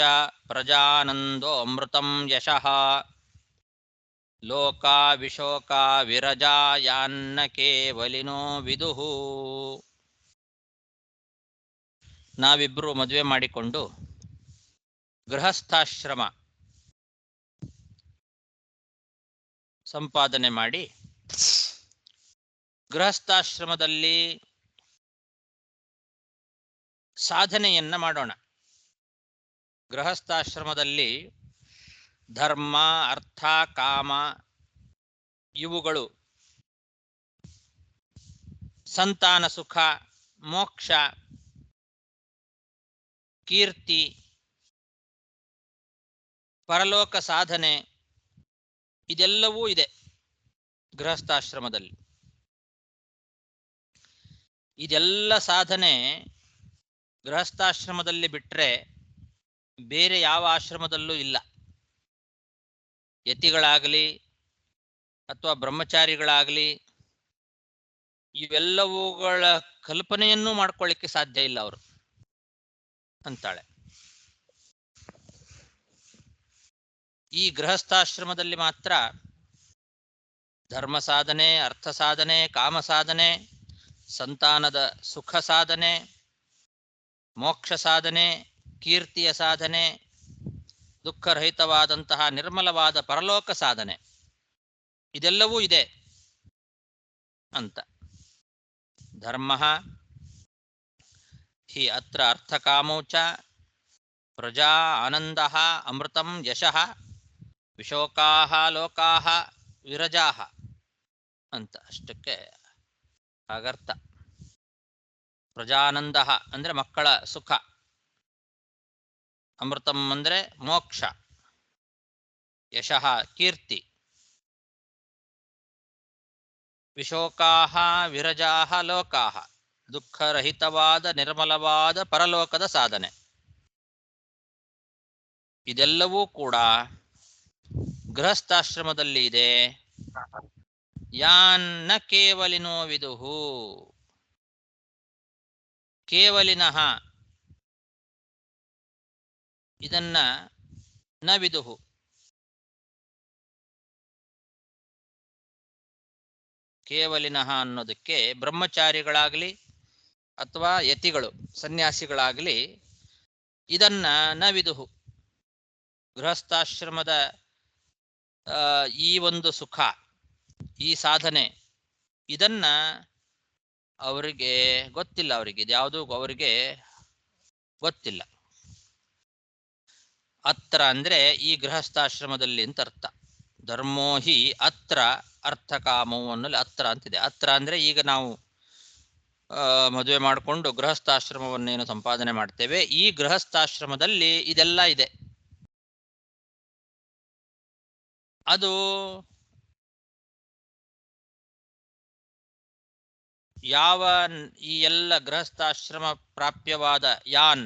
ಪ್ರಜಾನಂದೋ ಅಮೃತಂ ಯಶಃ ಲೋಕಾ ವಿಶೋಕಾ ವಿರಜಾಯಾನ್ನ ಕೇವಲಿನೋ ವಿದುಃ. ನಾವಿಬ್ರು ಮದುವೆ ಮಾಡಿಕೊಂಡು ಗೃಹಸ್ಥಾಶ್ರಮ ಸಂಪಾದನೆ ಮಾಡಿ ಗೃಹಸ್ಥಾಶ್ರಮದಲ್ಲಿ ಸಾಧನೆಯನ್ನ ಮಾಡೋಣ. ಗೃಹಸ್ಥಾಶ್ರಮದಲ್ಲಿ ಧರ್ಮ, ಅರ್ಥ, ಕಾಮ ಇವುಗಳು, ಸಂತಾನ ಸುಖ, ಮೋಕ್ಷ, ಕೀರ್ತಿ, ಪರಲೋಕ ಸಾಧನೆ ಇದೆಲ್ಲವೂ ಇದೆ ಗೃಹಸ್ಥಾಶ್ರಮದಲ್ಲಿ. ಇದೆಲ್ಲ ಸಾಧನೆ ಗೃಹಸ್ಥಾಶ್ರಮದಲ್ಲಿ ಬಿಟ್ಟರೆ ಬೇರೆ ಯಾವ ಆಶ್ರಮದಲ್ಲೂ ಇಲ್ಲ. ಯತಿಗಳಾಗಲಿ ಅಥವಾ ಬ್ರಹ್ಮಚಾರಿಗಳಾಗಲಿ ಇವೆಲ್ಲವುಗಳ ಕಲ್ಪನೆಯನ್ನೂ ಮಾಡ್ಕೊಳ್ಳಿಕ್ಕೆ ಸಾಧ್ಯ ಇಲ್ಲ ಅವರು ಅಂತಾಳೆ. ಈ ಗೃಹಸ್ಥಾಶ್ರಮದಲ್ಲಿ ಮಾತ್ರ ಧರ್ಮ ಸಾಧನೆ, ಅರ್ಥ ಸಾಧನೆ, ಕಾಮ ಸಾಧನೆ, ಸಂತಾನದ ಸುಖ ಸಾಧನೆ, ಮೋಕ್ಷ ಸಾಧನೆ, ಕೀರ್ತಿಯ ಸಾಧನೆ, ದುಃಖರಹಿತವಾದಂತಹ ನಿರ್ಮಲವಾದ ಪರಲೋಕ ಸಾಧನೆ ಇದೆಲ್ಲವೂ ಇದೆ ಅಂತ. ಧರ್ಮ ಹಿ ಅತ್ರ ಅರ್ಥಕಾಮೌ ಚ ಪ್ರಜಾ ಆನಂದಃ ಅಮೃತಂ ಯಶಃ ವಿಶೋಕಾಹ ಲೋಕಾಹ ವಿರಜಾಹ ಅಂತ ಅಷ್ಟಕ್ಕೆ ಹಾಗರ್ಥ. ಪ್ರಜಾನಂದ ಅಂದ್ರೆ ಮಕ್ಕಳ ಸುಖ, ಅಮೃತಂ ಅಂದ್ರೆ ಮೋಕ್ಷ, ಯಶಃ ಕೀರ್ತಿ, ವಿಶೋಕಾಹ ವಿರಜಾಹ ಲೋಕಾಹ ದುಃಖರಹಿತವಾದ ನಿರ್ಮಲವಾದ ಪರಲೋಕದ ಸಾಧನೆ. ಇದೆಲ್ಲವೂ ಕೂಡ ಗೃಹಸ್ಥಾಶ್ರಮದಲ್ಲಿ ಇದೆ. ಯಾನ್ನ ಕೇವಲಿನೋ ವಿದುಹು, ಕೇವಲಿನಃ ಇದನ್ನ ನ ವಿದುಹು, ಕೇವಲಿನಃ ಅನ್ನೋದಕ್ಕೆ ಬ್ರಹ್ಮಚಾರಿಗಳಾಗಲಿ ಅಥವಾ ಯತಿಗಳು ಸನ್ಯಾಸಿಗಳಾಗಲಿ ಇದನ್ನ ನ ವಿದುಹು, ಗೃಹಸ್ಥಾಶ್ರಮದ ಈ ಒಂದು ಸುಖ, ಈ ಸಾಧನೆ ಇದನ್ನ ಅವರಿಗೆ ಗೊತ್ತಿಲ್ಲ. ಅವರಿಗೆ ಇದ್ಯಾವುದೂ ಅವರಿಗೆ ಗೊತ್ತಿಲ್ಲ. ಅತ್ರ ಅಂದ್ರೆ ಈ ಗೃಹಸ್ಥಾಶ್ರಮದಲ್ಲಿ ಅಂತ ಅರ್ಥ. ಧರ್ಮೋ ಹಿ ಅತ್ರ ಅರ್ಥಕಾಮವು ಅನ್ನೋಲ್ಲಿ ಅತ್ರ ಅಂತಿದೆ. ಅತ್ರ ಅಂದ್ರೆ ಈಗ ನಾವು ಮದುವೆ ಮಾಡಿಕೊಂಡು ಗೃಹಸ್ಥಾಶ್ರಮವನ್ನೇನು ಸಂಪಾದನೆ ಮಾಡ್ತೇವೆ, ಈ ಗೃಹಸ್ಥಾಶ್ರಮದಲ್ಲಿ ಇದೆಲ್ಲ ಇದೆ. ಅದು ಯಾವ ಈ ಎಲ್ಲ ಗೃಹಸ್ಥಾಶ್ರಮ ಪ್ರಾಪ್ಯವಾದ ಯಾನ್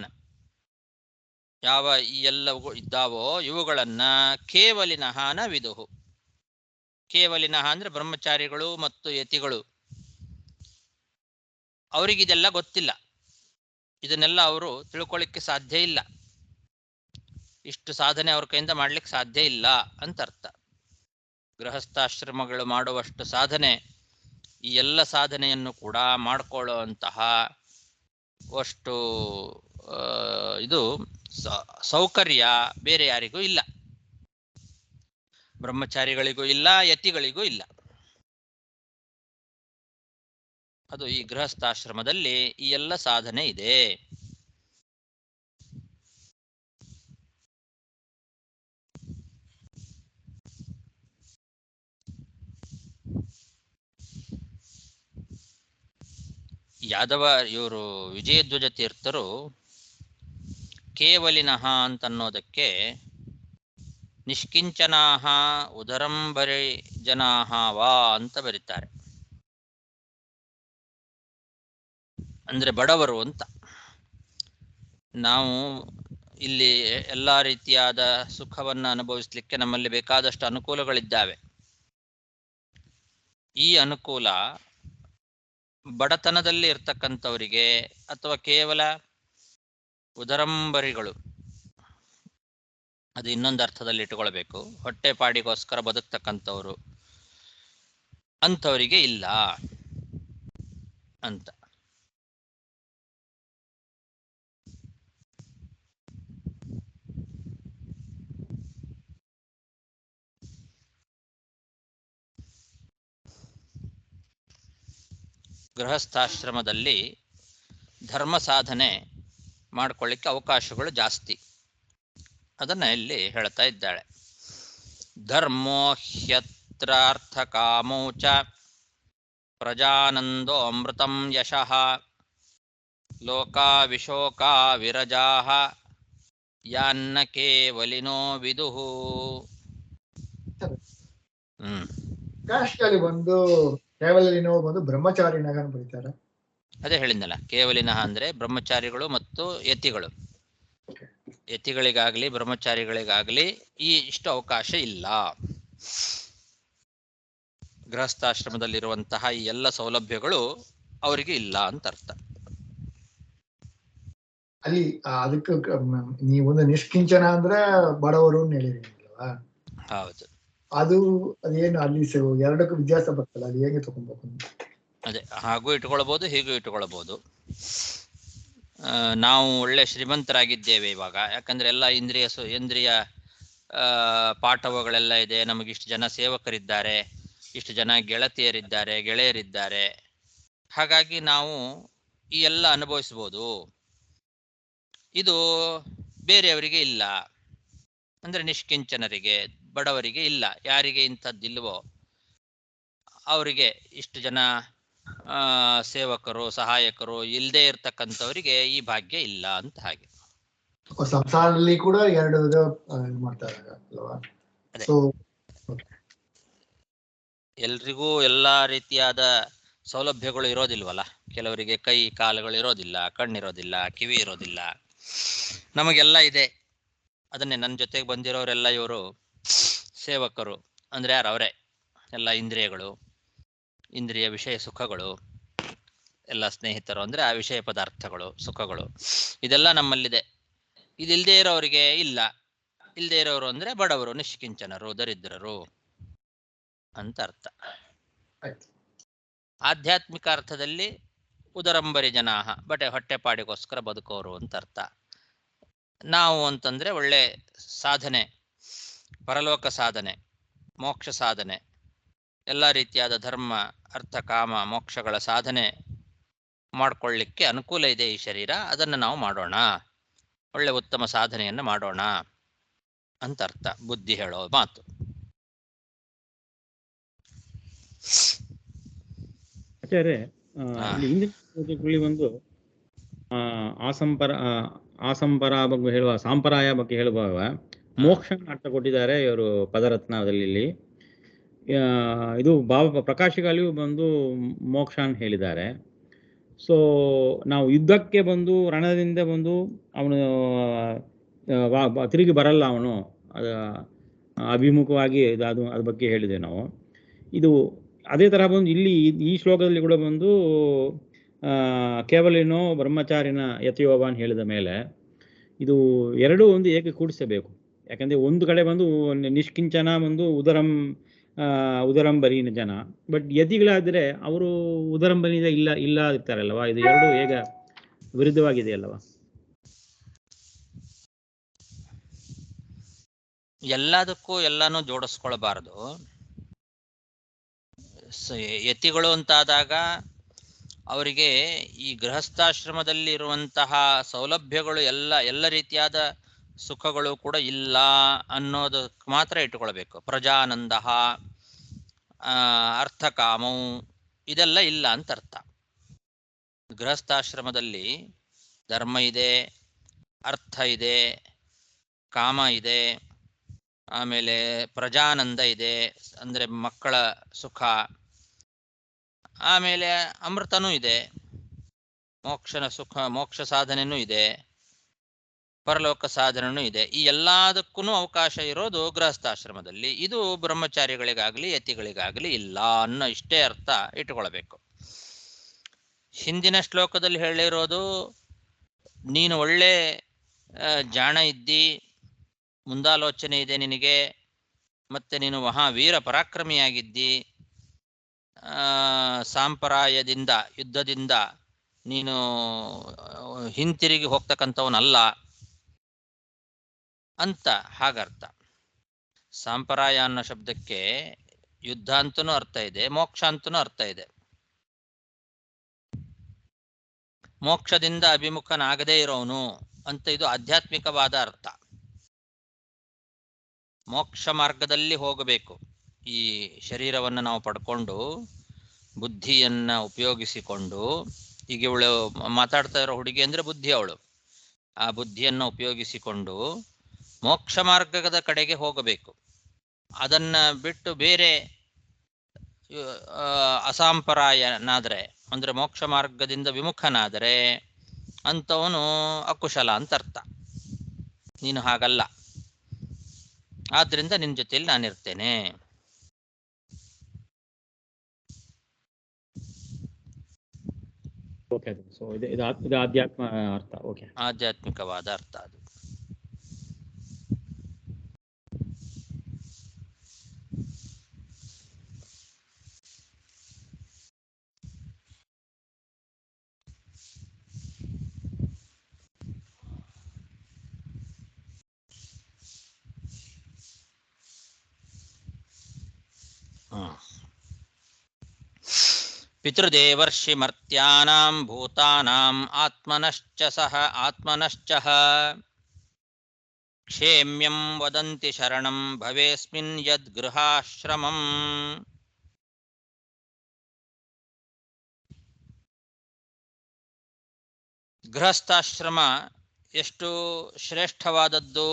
ಯಾವ ಈ ಎಲ್ಲವೂ ಇದ್ದಾವೋ ಇವುಗಳನ್ನ ಕೇವಲಿನಃ ನ ವಿದುಹು. ಕೇವಲಿನಃ ಅಂದ್ರೆ ಬ್ರಹ್ಮಚಾರಿಗಳು ಮತ್ತು ಯತಿಗಳು, ಅವರಿಗಿದೆಲ್ಲ ಗೊತ್ತಿಲ್ಲ. ಇದನ್ನೆಲ್ಲ ಅವರು ತಿಳ್ಕೊಳ್ಳಿಕ್ಕೆ ಸಾಧ್ಯ ಇಲ್ಲ. ಇಷ್ಟು ಸಾಧನೆ ಅವ್ರ ಕೈಯಿಂದ ಮಾಡ್ಲಿಕ್ಕೆ ಸಾಧ್ಯ ಇಲ್ಲ ಅಂತ ಅರ್ಥ. ಗೃಹಸ್ಥಾಶ್ರಮಗಳು ಮಾಡುವಷ್ಟು ಸಾಧನೆ, ಈ ಎಲ್ಲ ಸಾಧನೆಯನ್ನು ಕೂಡ ಮಾಡಿಕೊಳ್ಳುವಂತಹ ಅಷ್ಟು ಇದು ಸೌಕರ್ಯ ಬೇರೆ ಯಾರಿಗೂ ಇಲ್ಲ, ಬ್ರಹ್ಮಚಾರಿಗಳಿಗೂ ಇಲ್ಲ, ಯತಿಗಳಿಗೂ ಇಲ್ಲ. ಅದು ಈ ಗೃಹಸ್ಥಾಶ್ರಮದಲ್ಲಿ ಈ ಎಲ್ಲ ಸಾಧನೆ ಇದೆ. ಯಾದವ ಇವರು ವಿಜಯಧ್ವಜ ತೀರ್ಥರು ಕೇವಲಿನಃ ಅಂತನ್ನೋದಕ್ಕೆ ನಿಷ್ಕಿಂಚನಾಹ ಉದರಂಬರಿ ಜನಾಹ ವಾ ಅಂತ ಬರೀತಾರೆ. ಅಂದ್ರೆ ಬಡವರು ಅಂತ. ನಾವು ಇಲ್ಲಿ ಎಲ್ಲ ರೀತಿಯಾದ ಸುಖವನ್ನು ಅನುಭವಿಸ್ಲಿಕ್ಕೆ ನಮ್ಮಲ್ಲಿ ಬೇಕಾದಷ್ಟು ಅನುಕೂಲಗಳಿದ್ದಾವೆ. ಈ ಅನುಕೂಲ ಬಡತನದಲ್ಲಿ ಇರ್ತಕ್ಕಂಥವರಿಗೆ ಅಥವಾ ಕೇವಲ ಉದರಂಬರಿಗಳು, ಅದು ಇನ್ನೊಂದು ಅರ್ಥದಲ್ಲಿ ಇಟ್ಟುಕೊಳ್ಬೇಕು, ಹೊಟ್ಟೆಪಾಡಿಗೋಸ್ಕರ ಬದುಕ್ತಕ್ಕಂಥವ್ರು ಅಂಥವರಿಗೆ ಇಲ್ಲ ಅಂತ. ಗೃಹಸ್ಥಾಶ್ರಮದಲ್ಲಿ ಧರ್ಮ ಸಾಧನೆ ಮಾಡಿಕೊಳ್ಳಿಕ್ಕೆ ಅವಕಾಶಗಳು ಜಾಸ್ತಿ. ಅದನ್ನ ಇಲ್ಲಿ ಹೇಳ್ತಾ ಇದ್ದಾಳೆ. ಧರ್ಮೋ ಹ್ಯತ್ರಾರ್ಥಕಾಮೋ ಚ ಪ್ರಜಾನಂದೋ ಅಮೃತಂ ಯಶಃ ಲೋಕಾ ವಿಶೋಕಾ ವಿರಜಾಹ ಯಾನ್ನ ಕೇವಲಿನೋ ವಿದುಹು. ಕಾಸ್ಟಲ್ಲಿ ಬಂದು ಕೇವಲಿನೋ ಬಂದು ಬ್ರಹ್ಮಚಾರಿನಾಗ ಬರೀತಾರೆ. ಅದೇ ಹೇಳಿದ್ನಲ್ಲ, ಕೇವಲಿನಃ ಅಂದ್ರೆ ಬ್ರಹ್ಮಚಾರಿಗಳು ಮತ್ತು ಯತಿಗಳು. ಯತಿಗಳಿಗಾಗ್ಲಿ ಬ್ರಹ್ಮಚಾರಿಗಳಿಗಾಗ್ಲಿ ಈ ಇಷ್ಟು ಅವಕಾಶ ಇಲ್ಲ. ಗೃಹಸ್ಥಾಶ್ರಮದಲ್ಲಿರುವಂತಹ ಈ ಎಲ್ಲ ಸೌಲಭ್ಯಗಳು ಅವರಿಗೆ ಇಲ್ಲ ಅಂತ ಅರ್ಥ. ಅಲ್ಲಿ ಅದಕ್ಕೆ ನೀವೊಂದು ನಿಷ್ಕಿಂಚನ ಅಂದ್ರೆ ಬಡವರು ಹೇಳಿರಲ್ವಾ? ಹೌದು. ಅದು ಅದೇನು ಅಲ್ಲಿ ಎರಡಕ್ಕೂ ವ್ಯತ್ಯಾಸ ಬರ್ತಲ್ಲ, ಅದು ಹೇಗೆ ತಗೊಬೇಕು? ಅದೇ ಹಾಗೂ ಇಟ್ಕೊಳ್ಬಹುದು, ಹೀಗೂ ಇಟ್ಕೊಳ್ಬಹುದು. ನಾವು ಒಳ್ಳೆ ಶ್ರೀಮಂತರಾಗಿದ್ದೇವೆ ಇವಾಗ, ಯಾಕಂದ್ರೆ ಎಲ್ಲ ಇಂದ್ರಿಯ ಪಾಠವಗಳೆಲ್ಲ ಇದೆ. ನಮಗಿಷ್ಟು ಜನ ಸೇವಕರಿದ್ದಾರೆ, ಇಷ್ಟು ಜನ ಗೆಳೆಯರಿದ್ದಾರೆ. ಹಾಗಾಗಿ ನಾವು ಈ ಎಲ್ಲ ಅನುಭವಿಸ್ಬೋದು. ಇದು ಬೇರೆಯವರಿಗೆ ಇಲ್ಲ. ಅಂದ್ರೆ ನಿಷ್ಕಿಂಚನರಿಗೆ, ಬಡವರಿಗೆ ಇಲ್ಲ. ಯಾರಿಗೆ ಇಂಥದ್ದಿಲ್ವೋ ಅವರಿಗೆ, ಇಷ್ಟು ಜನ ಸೇವಕರು ಸಹಾಯಕರು ಇಲ್ಲದೆ ಇರ್ತಕ್ಕಂಥವರಿಗೆ ಈ ಭಾಗ್ಯ ಇಲ್ಲ ಅಂತ. ಹಾಗೆ ಸಂಸಾರದಲ್ಲಿ ಕೂಡ ಎರಡು ವಿಧ ಮಾಡ್ತಾರೆ ಅಲ್ವಾ? ಅದೇ. ಸೊ ಎಲ್ರಿಗೂ ಎಲ್ಲಾ ರೀತಿಯಾದ ಸೌಲಭ್ಯಗಳು ಇರೋದಿಲ್ವಲ್ಲ. ಕೆಲವರಿಗೆ ಕೈ ಕಾಲುಗಳು ಇರೋದಿಲ್ಲ, ಕಣ್ಣಿರೋದಿಲ್ಲ, ಕಿವಿ ಇರೋದಿಲ್ಲ. ನಮಗೆಲ್ಲ ಇದೆ. ಅದನ್ನೇ ನನ್ನ ಜೊತೆಗೆ ಬಂದಿರೋರೆಲ್ಲ ಇವರು ಸೇವಕರು. ಅಂದ್ರೆ ಯಾರು? ಅವರೇ ಎಲ್ಲ ಇಂದ್ರಿಯಗಳು, ಇಂದ್ರಿಯ ವಿಷಯ ಸುಖಗಳು, ಎಲ್ಲ ಸ್ನೇಹಿತರು ಅಂದ್ರೆ ಆ ವಿಷಯ ಪದಾರ್ಥಗಳು ಸುಖಗಳು, ಇದೆಲ್ಲ ನಮ್ಮಲ್ಲಿದೆ. ಇದಿಲ್ಲದೆ ಇರೋರಿಗೆ ಇಲ್ಲ. ಇಲ್ಲದೆ ಇರೋರು ಅಂದ್ರೆ ಬಡವರು, ನಿಷ್ಕಿಂಚನರು, ದರಿದ್ರರು ಅಂತ ಅರ್ಥ. ಆಧ್ಯಾತ್ಮಿಕ ಅರ್ಥದಲ್ಲಿ ಉದರಂಬರಿ ಜನಾಹ, ಹೊಟ್ಟೆಪಾಡಿಗೋಸ್ಕರ ಬದುಕೋರು ಅಂತ ಅರ್ಥ. ನಾವು ಅಂತಂದ್ರೆ ಒಳ್ಳೆ ಸಾಧನೆ, ಪರಲೋಕ ಸಾಧನೆ, ಮೋಕ್ಷ ಸಾಧನೆ, ಎಲ್ಲ ರೀತಿಯಾದ ಧರ್ಮ ಅರ್ಥ ಕಾಮ ಮೋಕ್ಷಗಳ ಸಾಧನೆ ಮಾಡ್ಕೊಳ್ಳಿಕ್ಕೆ ಅನುಕೂಲ ಇದೆ ಈ ಶರೀರ. ಅದನ್ನು ನಾವು ಮಾಡೋಣ, ಒಳ್ಳೆ ಉತ್ತಮ ಸಾಧನೆಯನ್ನು ಮಾಡೋಣ ಅಂತ ಅರ್ಥ. ಬುದ್ಧಿ ಹೇಳೋ ಮಾತು. ಆಚಾರ್ಯ, ಇಲ್ಲಿ ಹಿಂದಿನ ಒಂದು ಆಸಂಪರ ಬಗ್ಗೆ ಹೇಳುವ, ಸಾಂಪ್ರಾಯ ಬಗ್ಗೆ ಹೇಳುವಾಗ ಮೋಕ್ಷ ಅರ್ಥ ಕೊಟ್ಟಿದ್ದಾರೆ ಇವರು ಪದರತ್ನದಲ್ಲಿ. ಇಲ್ಲಿ ಇದು ಪ್ರಕಾಶಿಕಲ್ಲಿಯೂ ಬಂದು ಮೋಕ್ಷ ಅಂತ ಹೇಳಿದ್ದಾರೆ. ಸೊ ನಾವು ಯುದ್ಧಕ್ಕೆ ಬಂದು ರಣದಿಂದ ಬಂದು ಅವನು ತಿರುಗಿ ಬರಲ್ಲ, ಅವನು ಅಭಿಮುಖವಾಗಿ ಅದ್ರ ಬಗ್ಗೆ ಹೇಳಿದೆ ನಾವು. ಇದು ಅದೇ ತರಹ ಬಂದು ಇಲ್ಲಿ ಈ ಶ್ಲೋಕದಲ್ಲಿ ಕೂಡ ಬಂದು ಕೇವಲಿನೋ ಬ್ರಹ್ಮಚಾರಿನ ಯತಿಯೋಬಾನ್ ಹೇಳಿದ ಮೇಲೆ ಇದು ಎರಡೂ ಒಂದು ಏಕೆ ಕೂಡಿಸಬೇಕು. ಯಾಕಂದ್ರೆ ಒಂದು ಕಡೆ ಬಂದು ನಿಷ್ಕಿಂಚನ ಒಂದು ಉದರಂಬರಿನ ಜನ, ಬಟ್ ಯತಿಗಳಾದ್ರೆ ಅವರು ಉದರಂಬರಿಯಿಂದ ಇಲ್ಲ ಇರ್ತಾರಲ್ವಾ. ಇದು ಎರಡು ಹೇಗೆ ವಿರುದ್ಧವಾಗಿದೆ ಅಲ್ವಾ? ಎಲ್ಲದಕ್ಕೂ ಎಲ್ಲಾನು ಜೋಡಿಸ್ಕೊಳ್ಬಾರದು. ಯತಿಗಳು ಅಂತಾದಾಗ ಅವರಿಗೆ ಈ ಗೃಹಸ್ಥಾಶ್ರಮದಲ್ಲಿ ಇರುವಂತಹ ಸೌಲಭ್ಯಗಳು ಎಲ್ಲ ರೀತಿಯಾದ ಸುಖಗಳು ಕೂಡ ಇಲ್ಲ ಅನ್ನೋದಕ್ಕೆ ಮಾತ್ರ ಇಟ್ಟುಕೊಳ್ಬೇಕು. ಪ್ರಜಾನಂದ, ಅರ್ಥಕಾಮೌ, ಇದೆಲ್ಲ ಇಲ್ಲ ಅಂತ ಅರ್ಥ. ಗೃಹಸ್ಥಾಶ್ರಮದಲ್ಲಿ ಧರ್ಮ ಇದೆ, ಅರ್ಥ ಇದೆ, ಕಾಮ ಇದೆ, ಆಮೇಲೆ ಪ್ರಜಾನಂದ ಇದೆ, ಅಂದ್ರೆ ಮಕ್ಕಳ ಸುಖ, ಆಮೇಲೆ ಅಮೃತನೂ ಇದೆ, ಮೋಕ್ಷನ ಸುಖ, ಮೋಕ್ಷ ಸಾಧನೆನೂ ಇದೆ, ಪರಲೋಕ ಸಾಧನೆನೂ ಇದೆ. ಈ ಎಲ್ಲದಕ್ಕೂ ಅವಕಾಶ ಇರೋದು ಗೃಹಸ್ಥಾಶ್ರಮದಲ್ಲಿ. ಇದು ಬ್ರಹ್ಮಚಾರಿಗಳಿಗಾಗ್ಲಿ ಯತಿಗಳಿಗಾಗ್ಲಿ ಇಲ್ಲ ಅನ್ನೋ ಇಷ್ಟೇ ಅರ್ಥ ಇಟ್ಕೊಳ್ಬೇಕು. ಹಿಂದಿನ ಶ್ಲೋಕದಲ್ಲಿ ಹೇಳಿರೋದು, ನೀನು ಒಳ್ಳೆ ಜಾಣ ಇದ್ದಿ, ಮುಂದಾಲೋಚನೆ ಇದೆ ನಿನಗೆ, ಮತ್ತೆ ನೀನು ಮಹಾವೀರ ಪರಾಕ್ರಮಿಯಾಗಿದ್ದಿ, ಸಾಂಪ್ರಾಯದಿಂದ ಯುದ್ಧದಿಂದ ನೀನು ಹಿಂತಿರುಗಿ ಹೋಗ್ತಕ್ಕಂಥವನಲ್ಲ ಅಂತ ಹಾಗರ್ಥ. ಸಾಂಪ್ರಾಯ ಅನ್ನೋ ಶಬ್ದಕ್ಕೆ ಯುದ್ಧ ಅಂತನೂ ಅರ್ಥ ಇದೆ, ಮೋಕ್ಷ ಅಂತನೂ ಅರ್ಥ ಇದೆ. ಮೋಕ್ಷದಿಂದ ಅಭಿಮುಖನಾಗದೇ ಇರೋನು ಅಂತ ಇದು ಆಧ್ಯಾತ್ಮಿಕವಾದ ಅರ್ಥ. ಮೋಕ್ಷ ಮಾರ್ಗದಲ್ಲಿ ಹೋಗಬೇಕು. ಈ ಶರೀರವನ್ನು ನಾವು ಪಡ್ಕೊಂಡು ಬುದ್ಧಿಯನ್ನ ಉಪಯೋಗಿಸಿಕೊಂಡು, ಈಗ ಇವಳು ಮಾತಾಡ್ತಾ ಇರೋ ಹುಡುಗಿ ಅಂದ್ರೆ ಬುದ್ಧಿ, ಅವಳು ಆ ಬುದ್ಧಿಯನ್ನು ಉಪಯೋಗಿಸಿಕೊಂಡು ಮೋಕ್ಷ ಮಾರ್ಗದ ಕಡೆಗೆ ಹೋಗಬೇಕು. ಅದನ್ನ ಬಿಟ್ಟು ಬೇರೆ ಅಸಾಂಪ್ರಾಯನಾದ್ರೆ, ಅಂದ್ರೆ ಮೋಕ್ಷ ಮಾರ್ಗದಿಂದ ವಿಮುಖನಾದರೆ ಅಂತವನು ಅಕುಶಲ ಅಂತ ಅರ್ಥ. ನೀನು ಹಾಗಲ್ಲ, ಆದ್ರಿಂದ ನಿನ್ನ ಜೊತೆಯಲ್ಲಿ ನಾನಿರ್ತೇನೆ. ಸೊ ಇದು ಆಧ್ಯಾತ್ಮ ಅರ್ಥ. ಓಕೆ, ಆಧ್ಯಾತ್ಮಿಕವಾದ ಅರ್ಥ ಅದು. ಪಿತೃದೇವರ್ಷಿ ಮರ್ತ್ಯಾನಾಂ ಭೂತಾನಾಂ ಆತ್ಮನಶ್ಚ ಸಹ ಆತ್ಮನಶ್ಚ ಕ್ಷೇಮ್ಯಂ ವದಂತಿ ಶರಣಂ ಭವೇಸ್ಮಿನ್ ಯದ್ ಗೃಹಾಶ್ರಮಂ. ಗೃಹಸ್ಥಾಶ್ರಮ ಎಷ್ಟು ಶ್ರೇಷ್ಠವಾದದ್ದು,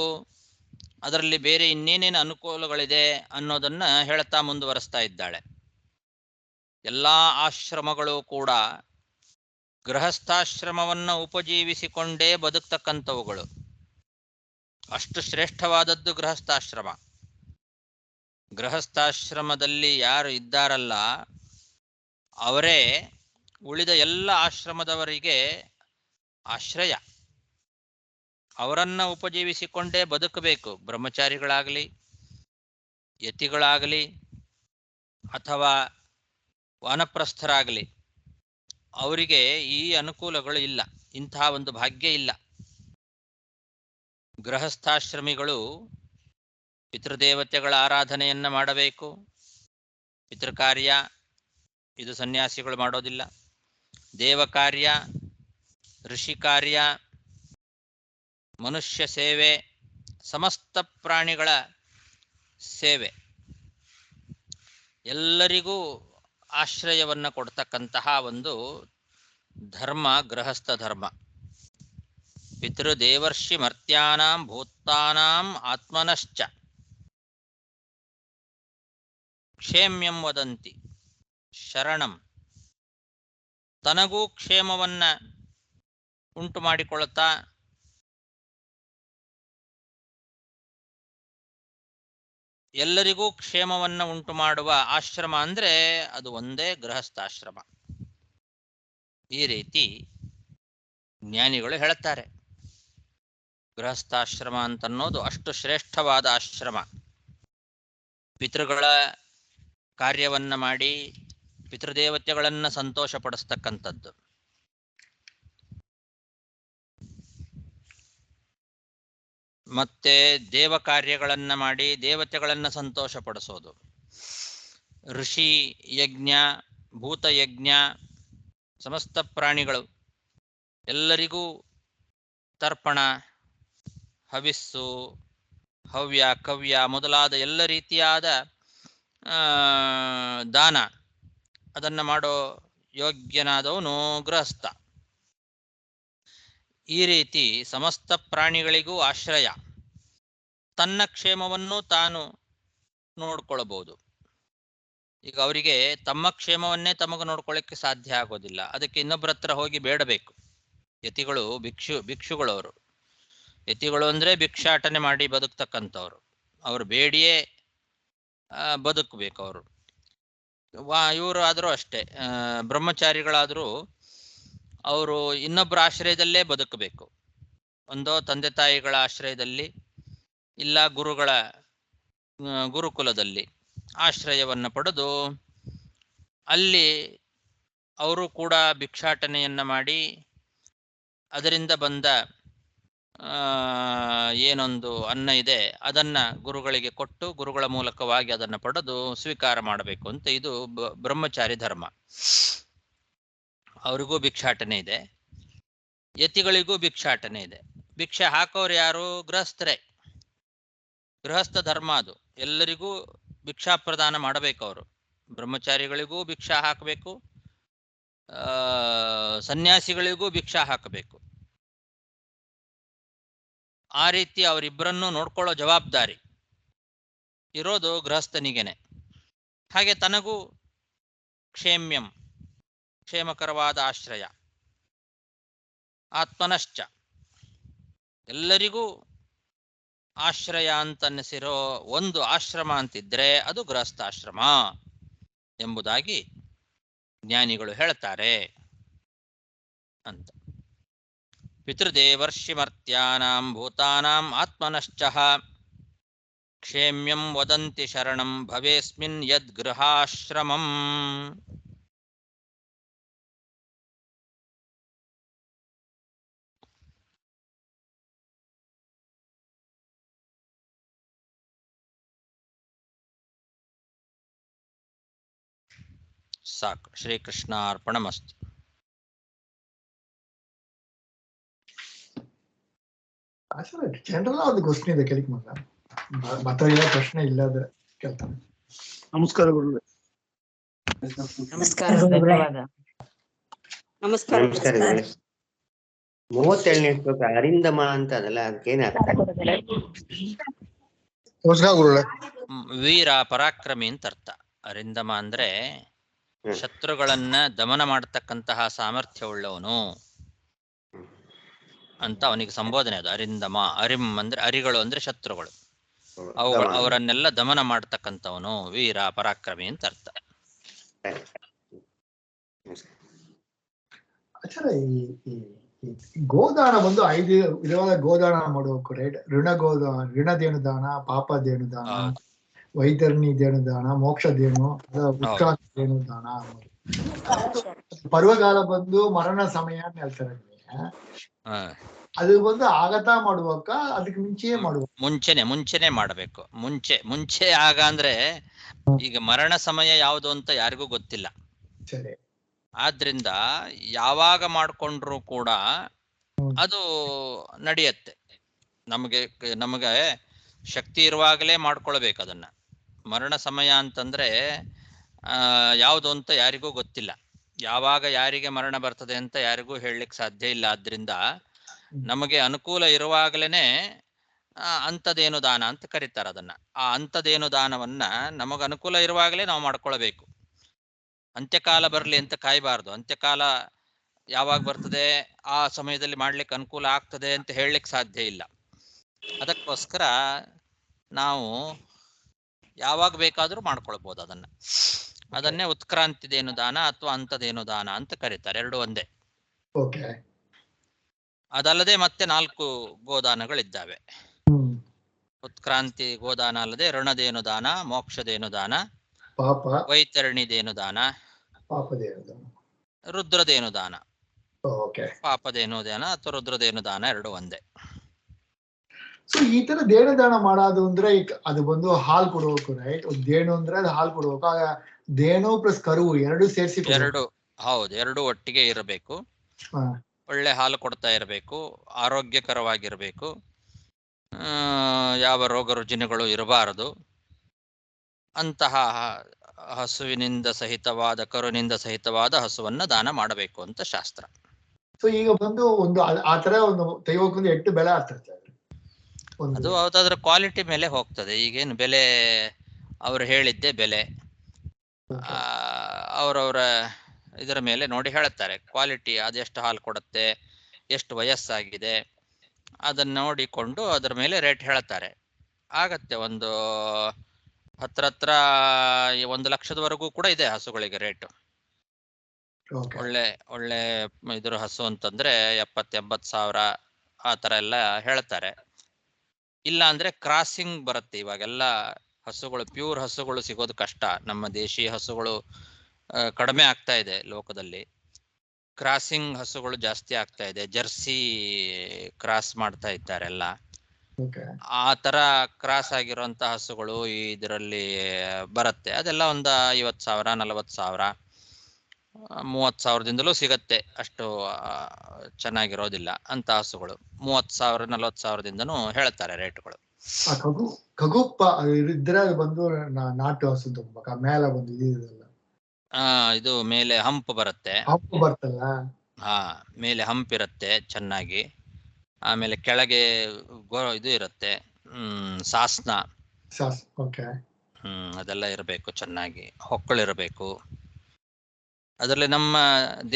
ಅದರಲ್ಲಿ ಬೇರೆ ಇನ್ನೇನೇನು ಅನುಕೂಲಗಳಿದೆ ಅನ್ನೋದನ್ನ ಹೇಳ್ತಾ ಮುಂದುವರಿಸ್ತಾ ಇದ್ದಾಳೆ. ಎಲ್ಲಾ ಆಶ್ರಮಗಳು ಕೂಡ ಗೃಹಸ್ಥಾಶ್ರಮವನ್ನು ಉಪಜೀವಿಸಿಕೊಂಡೇ ಬದುಕ್ತಕ್ಕಂಥವುಗಳು. ಅಷ್ಟು ಶ್ರೇಷ್ಠವಾದದ್ದು ಗೃಹಸ್ಥಾಶ್ರಮ. ಗೃಹಸ್ಥಾಶ್ರಮದಲ್ಲಿ ಯಾರು ಇದ್ದಾರಲ್ಲ ಅವರೇ ಉಳಿದ ಎಲ್ಲ ಆಶ್ರಮದವರಿಗೆ ಆಶ್ರಯ. ಅವರನ್ನ ಉಪಜೀವಿಸಿಕೊಂಡೇ ಬದುಕಬೇಕು. ಬ್ರಹ್ಮಚಾರಿಗಳಾಗಲಿ, ಯತಿಗಳಾಗಲಿ, ಅಥವಾ ವಾನಪ್ರಸ್ಥರಾಗಲಿ, ಅವರಿಗೆ ಈ ಅನುಕೂಲಗಳು ಇಲ್ಲ, ಇಂತಹ ಒಂದು ಭಾಗ್ಯ ಇಲ್ಲ. ಗೃಹಸ್ಥಾಶ್ರಮಿಗಳು ಪಿತೃದೇವತೆಗಳ ಆರಾಧನೆಯನ್ನ ಮಾಡಬೇಕು. ಪಿತೃಕಾರ್ಯ ಇದು ಸನ್ಯಾಸಿಗಳು ಮಾಡೋದಿಲ್ಲ. ದೇವಕಾರ್ಯ, ಋಷಿ ಕಾರ್ಯ, ಮನುಷ್ಯ ಸೇವೆ, ಸಮಸ್ತ ಪ್ರಾಣಿಗಳ ಸೇವೆ, ಎಲ್ಲರಿಗೂ ಆಶ್ರಯವನ್ನ ಕೊಡ್ತಕ್ಕಂತಹ ಒಂದು ಧರ್ಮ ಗೃಹಸ್ಥ ಧರ್ಮ. ಪಿತೃದೇವರ್ಷಿ ಮರ್ತ್ಯಾನಾಂ ಭೂತಾನಾಂ ಆತ್ಮನಶ್ಚ ಕ್ಷೇಮ್ಯಂ ವದಂತಿ ಶರಣಂ. ತನಗೂ ಕ್ಷೇಮವನ್ನ ಉಂಟು ಮಾಡಿಕೊಳ್ಳುತ್ತಾ ಎಲ್ಲರಿಗೂ ಕ್ಷೇಮವನ್ನ ಉಂಟು ಮಾಡುವ ಆಶ್ರಮ ಅಂದ್ರೆ ಅದು ಒಂದೇ ಗೃಹಸ್ಥಾಶ್ರಮ. ಈ ರೀತಿ ಜ್ಞಾನಿಗಳು ಹೇಳುತ್ತಾರೆ. ಗೃಹಸ್ಥಾಶ್ರಮ ಅಂತನ್ನೋದು ಅಷ್ಟು ಶ್ರೇಷ್ಠವಾದ ಆಶ್ರಮ. ಪಿತೃಗಳ ಕಾರ್ಯವನ್ನ ಮಾಡಿ ಪಿತೃದೇವತೆಗಳನ್ನ ಸಂತೋಷ ಪಡಿಸ್ತಕ್ಕಂಥದ್ದು. ಮತ್ತೆ ದೇವ ಕಾರ್ಯಗಳನ್ನ ಮಾಡಿ ದೇವತೆಗಳನ್ನ ಸಂತೋಷ ಪಡಿಸೋದು. ಋಷಿ ಯಜ್ಞ, ಭೂತಯಜ್ಞ, ಸಮಸ್ತ ಪ್ರಾಣಿಗಳು ಎಲ್ಲರಿಗೂ ತರ್ಪಣ, ಹವಿಸ್ಸು, ಹವ್ಯ, ಕವ್ಯ ಮೊದಲಾದ ಎಲ್ಲ ರೀತಿಯಾದ ದಾನ ಅದನ್ನು ಮಾಡೋ ಯೋಗ್ಯನಾದವನು ಗೃಹಸ್ಥ. ಈ ರೀತಿ ಸಮಸ್ತ ಪ್ರಾಣಿಗಳಿಗೂ ಆಶ್ರಯ. ತನ್ನ ಕ್ಷೇಮವನ್ನು ತಾನು ನೋಡ್ಕೊಳ್ಬಹುದು. ಈಗ ಅವರಿಗೆ ತಮ್ಮ ಕ್ಷೇಮವನ್ನೇ ತಮಗೆ ನೋಡ್ಕೊಳ್ಳಿಕ್ಕೆ ಸಾಧ್ಯ ಆಗೋದಿಲ್ಲ, ಅದಕ್ಕೆ ಇನ್ನೊಬ್ಬರ ಹತ್ರ ಹೋಗಿ ಬೇಡಬೇಕು. ಯತಿಗಳು ಭಿಕ್ಷುಗಳವರು. ಯತಿಗಳು ಅಂದ್ರೆ ಭಿಕ್ಷಾಟನೆ ಮಾಡಿ ಬದುಕ್ತಕ್ಕಂಥವ್ರು. ಅವರು ಬೇಡಿಯೇ ಬದುಕಬೇಕು ಅವರು. ಇವರು ಆದರೂ ಅಷ್ಟೇ, ಬ್ರಹ್ಮಚಾರಿಗಳಾದರೂ ಅವರು ಇನ್ನೊಬ್ಬರ ಆಶ್ರಯದಲ್ಲೇ ಬದುಕಬೇಕು. ಒಂದೋ ತಂದೆ ತಾಯಿಗಳ ಆಶ್ರಯದಲ್ಲಿ, ಇಲ್ಲ ಗುರುಕುಲದಲ್ಲಿ ಆಶ್ರಯವನ್ನ ಪಡೆದು ಅಲ್ಲಿ ಅವರು ಕೂಡ ಭಿಕ್ಷಾಟನೆಯನ್ನ ಮಾಡಿ ಅದರಿಂದ ಬಂದ ಏನೊಂದು ಅನ್ನ ಇದೆ ಅದನ್ನ ಗುರುಗಳಿಗೆ ಕೊಟ್ಟು ಗುರುಗಳ ಮೂಲಕವಾಗಿ ಅದನ್ನು ಪಡೆದು ಸ್ವೀಕಾರ ಮಾಡಬೇಕು ಅಂತ ಇದು ಬ್ರಹ್ಮಚಾರಿ ಧರ್ಮ. ಅವರಿಗೂ ಭಿಕ್ಷಾಟನೆ ಇದೆ, ಯತಿಗಳಿಗೂ ಭಿಕ್ಷಾಟನೆ ಇದೆ. ಭಿಕ್ಷೆ ಹಾಕೋರು ಯಾರು? ಗೃಹಸ್ಥರೇ. ಗೃಹಸ್ಥ ಧರ್ಮ ಅದು. ಎಲ್ಲರಿಗೂ ಭಿಕ್ಷಾ ಪ್ರದಾನ ಮಾಡಬೇಕು. ಅವರು ಬ್ರಹ್ಮಚಾರಿಗಳಿಗೂ ಭಿಕ್ಷಾ ಹಾಕಬೇಕು, ಸನ್ಯಾಸಿಗಳಿಗೂ ಭಿಕ್ಷಾ ಹಾಕಬೇಕು. ಆ ರೀತಿ ಅವರಿಬ್ಬರನ್ನು ನೋಡ್ಕೊಳ್ಳೋ ಜವಾಬ್ದಾರಿ ಇರೋದು ಗೃಹಸ್ಥನಿಗೆನೆ. ಹಾಗೆ ತನಗೂ ಕ್ಷೇಮ್ಯಂ, ಕ್ಷೇಮಕರವಾದ ಆಶ್ರಯ, ಆತ್ಮನಶ್ಚ, ಎಲ್ಲರಿಗೂ ಆಶ್ರಯ ಅಂತನ್ನಿಸಿರೋ ಒಂದು ಆಶ್ರಮ ಅಂತಿದ್ರೆ ಅದು ಗೃಹಸ್ಥಾಶ್ರಮ ಎಂಬುದಾಗಿ ಜ್ಞಾನಿಗಳು ಹೇಳ್ತಾರೆ ಅಂತ. ಪಿತೃದೇವರ್ಷಿಮರ್ತ್ಯಾನಾಂ ಭೂತಾನಾಂ ಆತ್ಮನಶ್ಚ ಕ್ಷೇಮ್ಯಂ ವದಂತಿ ಶರಣಂ ಭವೇಸ್ಮಿನ್ ಯದ್ ಗೃಹಾಶ್ರಮಂ. ಸಾಕು. ಶ್ರೀಕೃಷ್ಣಾರ್ಪಣಮಸ್ತು. ಆಚಾರ ಜನರಲ್ಲ ಒಂದು ಕ್ವಶನ್ ಇದೆ ಕೇಳಿಕ್ ಮಗ ಮಾತ್ರ ಇಲ್ಲ ಪ್ರಶ್ನೆ ಇಲ್ಲದ ಕೇಳ್ತಾನೆ. ನಮಸ್ಕಾರ ಗುರುಗಳೇ. ನಮಸ್ಕಾರ, ಧನ್ಯವಾದ. ನಮಸ್ಕಾರ ಗುರುಗಳೇ. 37ನೇ ಶ್ಲೋಕ ಅರಿಂದಮ ಅಂತ ಅದಲ್ಲ, ಅದಕ್ಕೇನ ಅರ್ಥ? ನಮಸ್ಕಾರ ಗುರುಗಳೇ. ವೀರ ಪರಾಕ್ರಮಿ ಅಂತ ಅರ್ಥ. ಅರಿಂದಮ ಅಂದ್ರೆ ಶತ್ರುಗಳನ್ನ ದಮನ ಮಾಡತಕ್ಕಂತಹ ಸಾಮರ್ಥ್ಯ ಉಳ್ಳವನು ಅಂತ ಅವನಿಗೆ ಸಂಬೋಧನೆ. ಅದು ಅರಿಂದಮ. ಅರಿಂ ಅಂದ್ರೆ ಅರಿಗಳು ಅಂದ್ರೆ ಶತ್ರುಗಳು, ಅವರನ್ನೆಲ್ಲ ದಮನ ಮಾಡತಕ್ಕಂಥವನು ವೀರ ಪರಾಕ್ರಮಿ ಅಂತ ಅರ್ಥ. ಆಚಾರ ಈ ಗೋದಾನ ಬಂದು 5 ವಿಧವಾದ ಗೋದಾನ ಮಾಡಬೇಕು, ರೈಟ್? ಋಣದೇಣುದಾನ, ಪಾಪದೇಣುದಾನ, ವೈತರಣಿ-ದೇಣುದಾನ, ಮೋಕ್ಷದೇಣು, ಉತ್ಕ್ರಾಂತಿ ದೇಣುದಾನ. ಪರ್ವಕಾಲ ಬಂದು ಮರಣ ಸಮಯ ಅಂತ ಹೇಳ್ತಾರೆ. ಅದು ಬಂದು ಆಗತಾ ಮಾಡುವಕ್ಕ ಅದಕ್ಕೆ ಮುಂಚೆಯೇ ಮಾಡುವ? ಮುಂಚೆನೆ ಮಾಡಬೇಕು. ಮುಂಚೆ ಆಗ ಅಂದ್ರೆ ಈಗ ಮರಣ ಸಮಯ ಯಾವುದು ಅಂತ ಯಾರಿಗೂ ಗೊತ್ತಿಲ್ಲ. ಸರಿ. ಆದ್ರಿಂದ ಯಾವಾಗ ಮಾಡ್ಕೊಂಡ್ರು ಕೂಡ ಅದು ನಡೆಯತ್ತೆ. ನಮಗೆ ಶಕ್ತಿ ಇರುವಾಗಲೇ ಮಾಡ್ಕೊಳ್ಬೇಕು ಅದನ್ನ. ಮರಣ ಸಮಯ ಅಂತಂದ್ರೆ ಯಾವುದು ಅಂತ ಯಾರಿಗೂ ಗೊತ್ತಿಲ್ಲ. ಯಾವಾಗ ಯಾರಿಗೆ ಮರಣ ಬರ್ತದೆ ಅಂತ ಯಾರಿಗೂ ಹೇಳಲಿಕ್ಕೆ ಸಾಧ್ಯ ಇಲ್ಲ. ಆದ್ರಿಂದ ನಮಗೆ ಅನುಕೂಲ ಇರುವಾಗಲೇನೆ ಅಂಥದ್ದೇನು ದಾನ ಅಂತ ಕರೀತಾರೆ ಅದನ್ನ. ಆ ಅಂಥದ್ದೇನು ದಾನವನ್ನ ನಮಗ ಅನುಕೂಲ ಇರುವಾಗಲೇ ನಾವು ಮಾಡ್ಕೊಳ್ಬೇಕು. ಅಂತ್ಯಕಾಲ ಬರಲಿ ಅಂತ ಕಾಯಬಾರ್ದು. ಅಂತ್ಯಕಾಲ ಯಾವಾಗ ಬರ್ತದೆ ಆ ಸಮಯದಲ್ಲಿ ಮಾಡ್ಲಿಕ್ಕೆ ಅನುಕೂಲ ಆಗ್ತದೆ ಅಂತ ಹೇಳಲಿಕ್ಕೆ ಸಾಧ್ಯ ಇಲ್ಲ. ಅದಕ್ಕೋಸ್ಕರ ನಾವು ಯಾವಾಗ ಬೇಕಾದ್ರೂ ಮಾಡ್ಕೊಳ್ಬಹುದು ಅದನ್ನ. ಅದನ್ನೇ ಉತ್ಕ್ರಾಂತಿದೇನು ದಾನ ಅಥವಾ ಅಂಥದ್ದೇನು ದಾನ ಅಂತ ಕರೀತಾರೆ. ಎರಡು ಒಂದೇ. ಅದಲ್ಲದೆ ಮತ್ತೆ 4 ಗೋದಾನಗಳಿದ್ದಾವೆ. ಉತ್ಕ್ರಾಂತಿ ಗೋದಾನ ಅಲ್ಲದೆ ಋಣದೇನು ದಾನ, ಮೋಕ್ಷದೇನು ದಾನ, ವೈತರಣಿದೇನು ದಾನ, ರುದ್ರದೇನು ದಾನ. ಪಾಪದೇನು ದಾನ ಅಥವಾ ರುದ್ರದೇನು ದಾನ ಎರಡು ಒಂದೇ. ಸೊ ಈ ತರ ದೇಣುದಾನ ಮಾಡೋದು ಅಂದ್ರೆ ಅದು ಬಂದು ಹಾಲು ಕೊಡ್ಬೇಕು, ರೈಟ್? ದೇಣು ಅಂದ್ರೆ ಅದು ಹಾಲು ಕೊಡ್ಬೇಕು. ಆಗ ದೇಣು ಪ್ಲಸ್ ಕರುವು ಎರಡು ಸೇರಿಸಿ ಹೌದು, ಎರಡು ಒಟ್ಟಿಗೆ ಇರಬೇಕು. ಒಳ್ಳೆ ಹಾಲು ಕೊಡ್ತಾ ಇರಬೇಕು, ಆರೋಗ್ಯಕರವಾಗಿರ್ಬೇಕು, ಯಾವ ರೋಗ ರುಜಿನಗಳು ಇರಬಾರದು. ಅಂತಹ ಹಸುವಿನಿಂದ ಸಹಿತವಾದ, ಕರುವಿನಿಂದ ಸಹಿತವಾದ ಹಸುವನ್ನ ದಾನ ಮಾಡಬೇಕು ಅಂತ ಶಾಸ್ತ್ರ. ಸೊ ಈಗ ಬಂದು ಒಂದು ಆತರ ಒಂದು ತೆಗೆಯೋಕೆ ಎಷ್ಟು ಬೆಲೆ ಆಗ್ತದೆ? ಅದು ಅದರ ಕ್ವಾಲಿಟಿ ಮೇಲೆ ಹೋಗ್ತದೆ. ಈಗೇನು ಬೆಲೆ ಅವ್ರು ಹೇಳಿದ್ದೆ ಬೆಲೆ ಅವರವರ ಇದರ ಮೇಲೆ ನೋಡಿ ಹೇಳ್ತಾರೆ. ಕ್ವಾಲಿಟಿ, ಅದೆಷ್ಟು ಹಾಲು ಕೊಡುತ್ತೆ, ಎಷ್ಟು ವಯಸ್ಸಾಗಿದೆ, ಅದನ್ನ ನೋಡಿಕೊಂಡು ಅದರ ಮೇಲೆ ರೇಟ್ ಹೇಳ್ತಾರೆ. ಆಗತ್ತೆ. ಒಂದು ಹತ್ರ 1 ಲಕ್ಷದವರೆಗೂ ಕೂಡ ಇದೆ ಹಸುಗಳಿಗೆ ರೇಟು. ಒಳ್ಳೆ ಇದ್ರ ಹಸು ಅಂತಂದ್ರೆ 70-80 ಸಾವಿರ ಆ ತರ ಎಲ್ಲ ಹೇಳ್ತಾರೆ. ಇಲ್ಲ ಅಂದ್ರೆ ಕ್ರಾಸಿಂಗ್ ಬರುತ್ತೆ. ಇವಾಗೆಲ್ಲ ಹಸುಗಳು, ಪ್ಯೂರ್ ಹಸುಗಳು ಸಿಗೋದು ಕಷ್ಟ. ನಮ್ಮ ದೇಶೀಯ ಹಸುಗಳು ಕಡಿಮೆ ಆಗ್ತಾ ಇದೆ ಲೋಕದಲ್ಲಿ. ಕ್ರಾಸಿಂಗ್ ಹಸುಗಳು ಜಾಸ್ತಿ ಆಗ್ತಾ ಇದೆ. ಜರ್ಸಿ ಕ್ರಾಸ್ ಮಾಡ್ತಾ ಇದ್ದಾರೆ ಎಲ್ಲ. ಆ ತರ ಕ್ರಾಸ್ ಆಗಿರುವಂತ ಹಸುಗಳು ಇದರಲ್ಲಿ ಬರುತ್ತೆ. ಅದೆಲ್ಲ ಒಂದು 50,000, 40,000, 30,000ದಿಂದಲೂ ಸಿಗತ್ತೆ. ಅಷ್ಟು ಚೆನ್ನಾಗಿರೋದಿಲ್ಲ ಅಂತ ಹಸುಗಳು. 30,000, 40,000ದಿಂದನೂ ಹೇಳ್ತಾರೆ ರೇಟ್ಗಳು. ಕಗುಪ್ಪ ಇದ್ರೆ ಬಂದು ನಾಟು ಹಸು ಮೇಲೆ ಬಂದು ಇದು ಮೇಲೆ ಹಂಪ್ ಬರುತ್ತೆ. ಹಂಪ್ ಬರ್ತಲ್ಲ, ಮೇಲೆ ಹಂಪ್ ಇರುತ್ತೆ ಚೆನ್ನಾಗಿ. ಆಮೇಲೆ ಕೆಳಗೆ ಇದು ಇರುತ್ತೆ, ಸಾಸ್ನ, ಅದೆಲ್ಲ ಇರಬೇಕು ಚೆನ್ನಾಗಿ. ಹೊಕ್ಕಳಿರಬೇಕು. ಅದರಲ್ಲಿ ನಮ್ಮ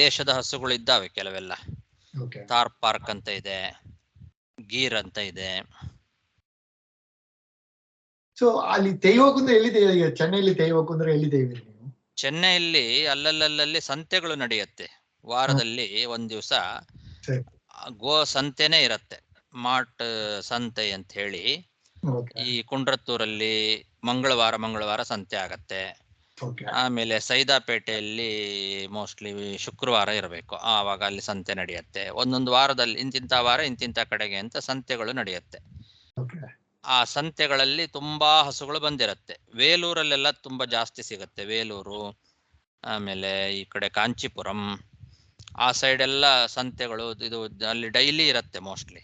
ದೇಶದ ಹಸುಗಳು ಇದ್ದಾವೆ ಕೆಲವೆಲ್ಲ. ತಾರ್ ಪಾರ್ಕ್ ಅಂತ ಇದೆ, ಗೀರ್ ಅಂತ ಇದೆ. ಸೊ ಅಲ್ಲಿ ತೆಯ್ಯಬೇಕು ಅಂದ್ರೆ ಎಲ್ಲಿ ತೆಯ್ಯ? ಚೆನ್ನೈಲಿ ತೆಯ್ಯಬೇಕು ಅಂದ್ರೆ ಎಲ್ಲಿ ತೆಯ್ಯಬೇಕು ನೀವು? ಚೆನ್ನೈಯಲ್ಲಿ ಅಲ್ಲಲ್ಲಿ ಸಂತೆಗಳು ನಡೆಯುತ್ತೆ. ವಾರದಲ್ಲಿ ಒಂದ್ ದಿವಸ ಗೋ ಸಂತೆನೇ ಇರತ್ತೆ. ಮಾಟ್ ಸಂತೆ ಅಂತ ಹೇಳಿ ಈ ಕುಂಡ್ರತ್ತೂರಲ್ಲಿ ಮಂಗಳವಾರ ಸಂತೆ ಆಗತ್ತೆ. ಆಮೇಲೆ ಸೈದಾಪೇಟೆಯಲ್ಲಿ ಮೋಸ್ಟ್ಲಿ ಶುಕ್ರವಾರ ಇರಬೇಕು, ಆವಾಗ ಅಲ್ಲಿ ಸಂತೆ ನಡೆಯುತ್ತೆ. ಒಂದೊಂದು ವಾರದಲ್ಲಿ ಇಂತಿಂತ ವಾರ ಇಂತಿಂತ ಕಡೆಗೆ ಅಂತ ಸಂತೆಗಳು ನಡೆಯುತ್ತೆ. ಆ ಸಂತೆಗಳಲ್ಲಿ ತುಂಬಾ ಹಸುಗಳು ಬಂದಿರತ್ತೆ. ವೇಲೂರಲ್ಲೆಲ್ಲ ತುಂಬಾ ಜಾಸ್ತಿ ಸಿಗತ್ತೆ. ವೇಲೂರು, ಆಮೇಲೆ ಈ ಕಡೆ ಕಾಂಚೀಪುರಂ, ಆ ಸೈಡ್ ಎಲ್ಲ ಸಂತೆಗಳು ಇದು ಅಲ್ಲಿ ಡೈಲಿ ಇರತ್ತೆ ಮೋಸ್ಟ್ಲಿ.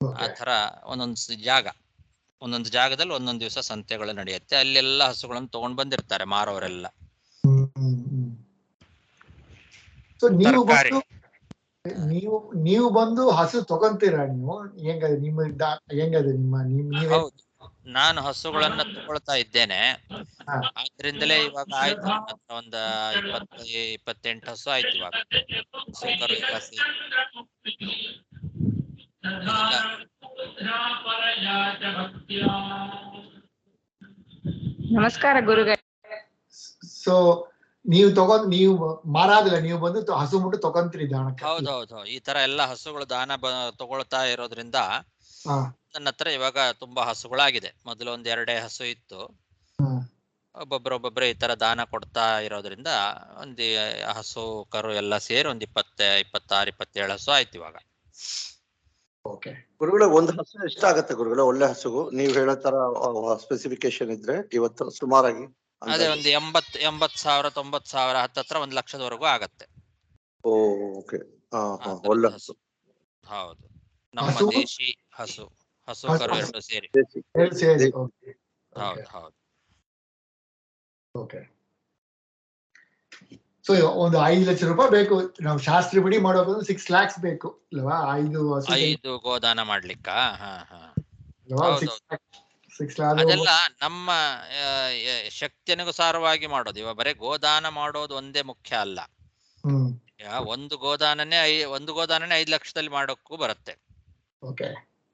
ಆ ತರ ಒಂದೊಂದು ಜಾಗದಲ್ಲಿ ಒಂದೊಂದು ದಿವಸ ಸಂತೆಗಳು ನಡೆಯುತ್ತೆ. ಅಲ್ಲೆಲ್ಲ ಹಸುಗಳನ್ನು ತಗೊಂಡ್ ಬಂದಿರ್ತಾರೆ ಮಾರೋರೆಲ್ಲ. ಸೊ ನೀವು ತರಕಾರಿ ಬಂದು ನೀವು ಬಂದು ಹಸು ತಗೊಂತೀರಾ? ನೀವು ಹೆಂಗದು ಹೆಂಗದು ನೀವೇ? ಹೌದು, ನಾನು ಹಸುಗಳನ್ನ ತಗೊಳ್ತಾ ಇದ್ದೇನೆ. ಆದ್ರಿಂದಲೇ ಇವಾಗ ಆಯ್ತು ನನ್ನ ಹತ್ರ ಒಂದ 28 ಹಸು ಆಯ್ತು ಇವಾಗ. ಹಸು ಕರು ಎಲ್ಲ ಸೇರಿ ನಮಸ್ಕಾರ ಗುರುಗಳೇ. ಸೊ ನೀವು ಮಾರಾದಿಲ್ಲ, ನೀವು ಬಂದು ಹಸು ಮುಟ್ಟು ತಗೊಂತೀರಿ ದಾನಕ್ಕೆ? ಹೌದೌದು, ಈ ತರ ಎಲ್ಲಾ ಹಸುಗಳು ದಾನ ತಗೊಳ್ತಾ ಇರೋದ್ರಿಂದ ನನ್ನ ಹತ್ರ ಇವಾಗ ತುಂಬಾ ಹಸುಗಳಾಗಿದೆ. ಮೊದಲು ಒಂದ್ 2 ಹಸು ಇತ್ತು. ಒಬ್ಬೊಬ್ರೆ ಈ ತರ ದಾನ ಕೊಡ್ತಾ ಇರೋದ್ರಿಂದ ಒಂದು ಹಸು ಕರು ಎಲ್ಲ ಸೇರಿ ಒಂದ್ 26, 27 ಹಸು ಆಯ್ತು ಇವಾಗ. ಗುರುಗಳೇ, ಒಂದು ಹಸು ಎಷ್ಟಾಗತ್ತೆ ಗುರುಗಳೇ? ಒಳ್ಳೆ ಹಸುಗೂ ನೀವು ಹೇಳೋ ತರ ಸ್ಪೆಸಿಫಿಕೇಶನ್ ಇದ್ರೆ ಇವತ್ತು ಸುಮಾರಾಗಿ ಅದೇ ಒಂದು 80,000 90,000 ಹತ್ತತ್ರ 1 ಲಕ್ಷದವರೆಗೂ ಆಗತ್ತೆ. ಓಕೆ, ಒಳ್ಳೆ ಹಸು. ಹೌದು, ನಮ್ಮ ದೇಶಿ ಹಸು ಕರು ಎರಡು ಸೇರಿ. ಹೌದು ಹೌದು. ಓಕೆ. ಸೊ ಒಂದು 5 ಲಕ್ಷ ರೂಪಾಯಿ ಬೇಕು ನಾವು ಶಾಸ್ತ್ರಿ ಬಿಡಿ ಮಾಡೋದು. 6 lakhs ಬೇಕು ಅಲ್ವಾ? 5 ಗೋದಾನ ಮಾಡ್ಲಿಕ್ಕ? ಅದೆಲ್ಲ ನಮ್ಮ ಶಕ್ತಿಯನುಸಾರವಾಗಿ ಮಾಡೋದು. ಇವಾಗ ಬರೀ ಗೋದಾನ ಮಾಡೋದು ಒಂದೇ ಮುಖ್ಯ ಅಲ್ಲ. ಒಂದು ಗೋದಾನನೇ 5 ಲಕ್ಷದಲ್ಲಿ ಮಾಡೋಕ್ಕೂ ಬರುತ್ತೆ.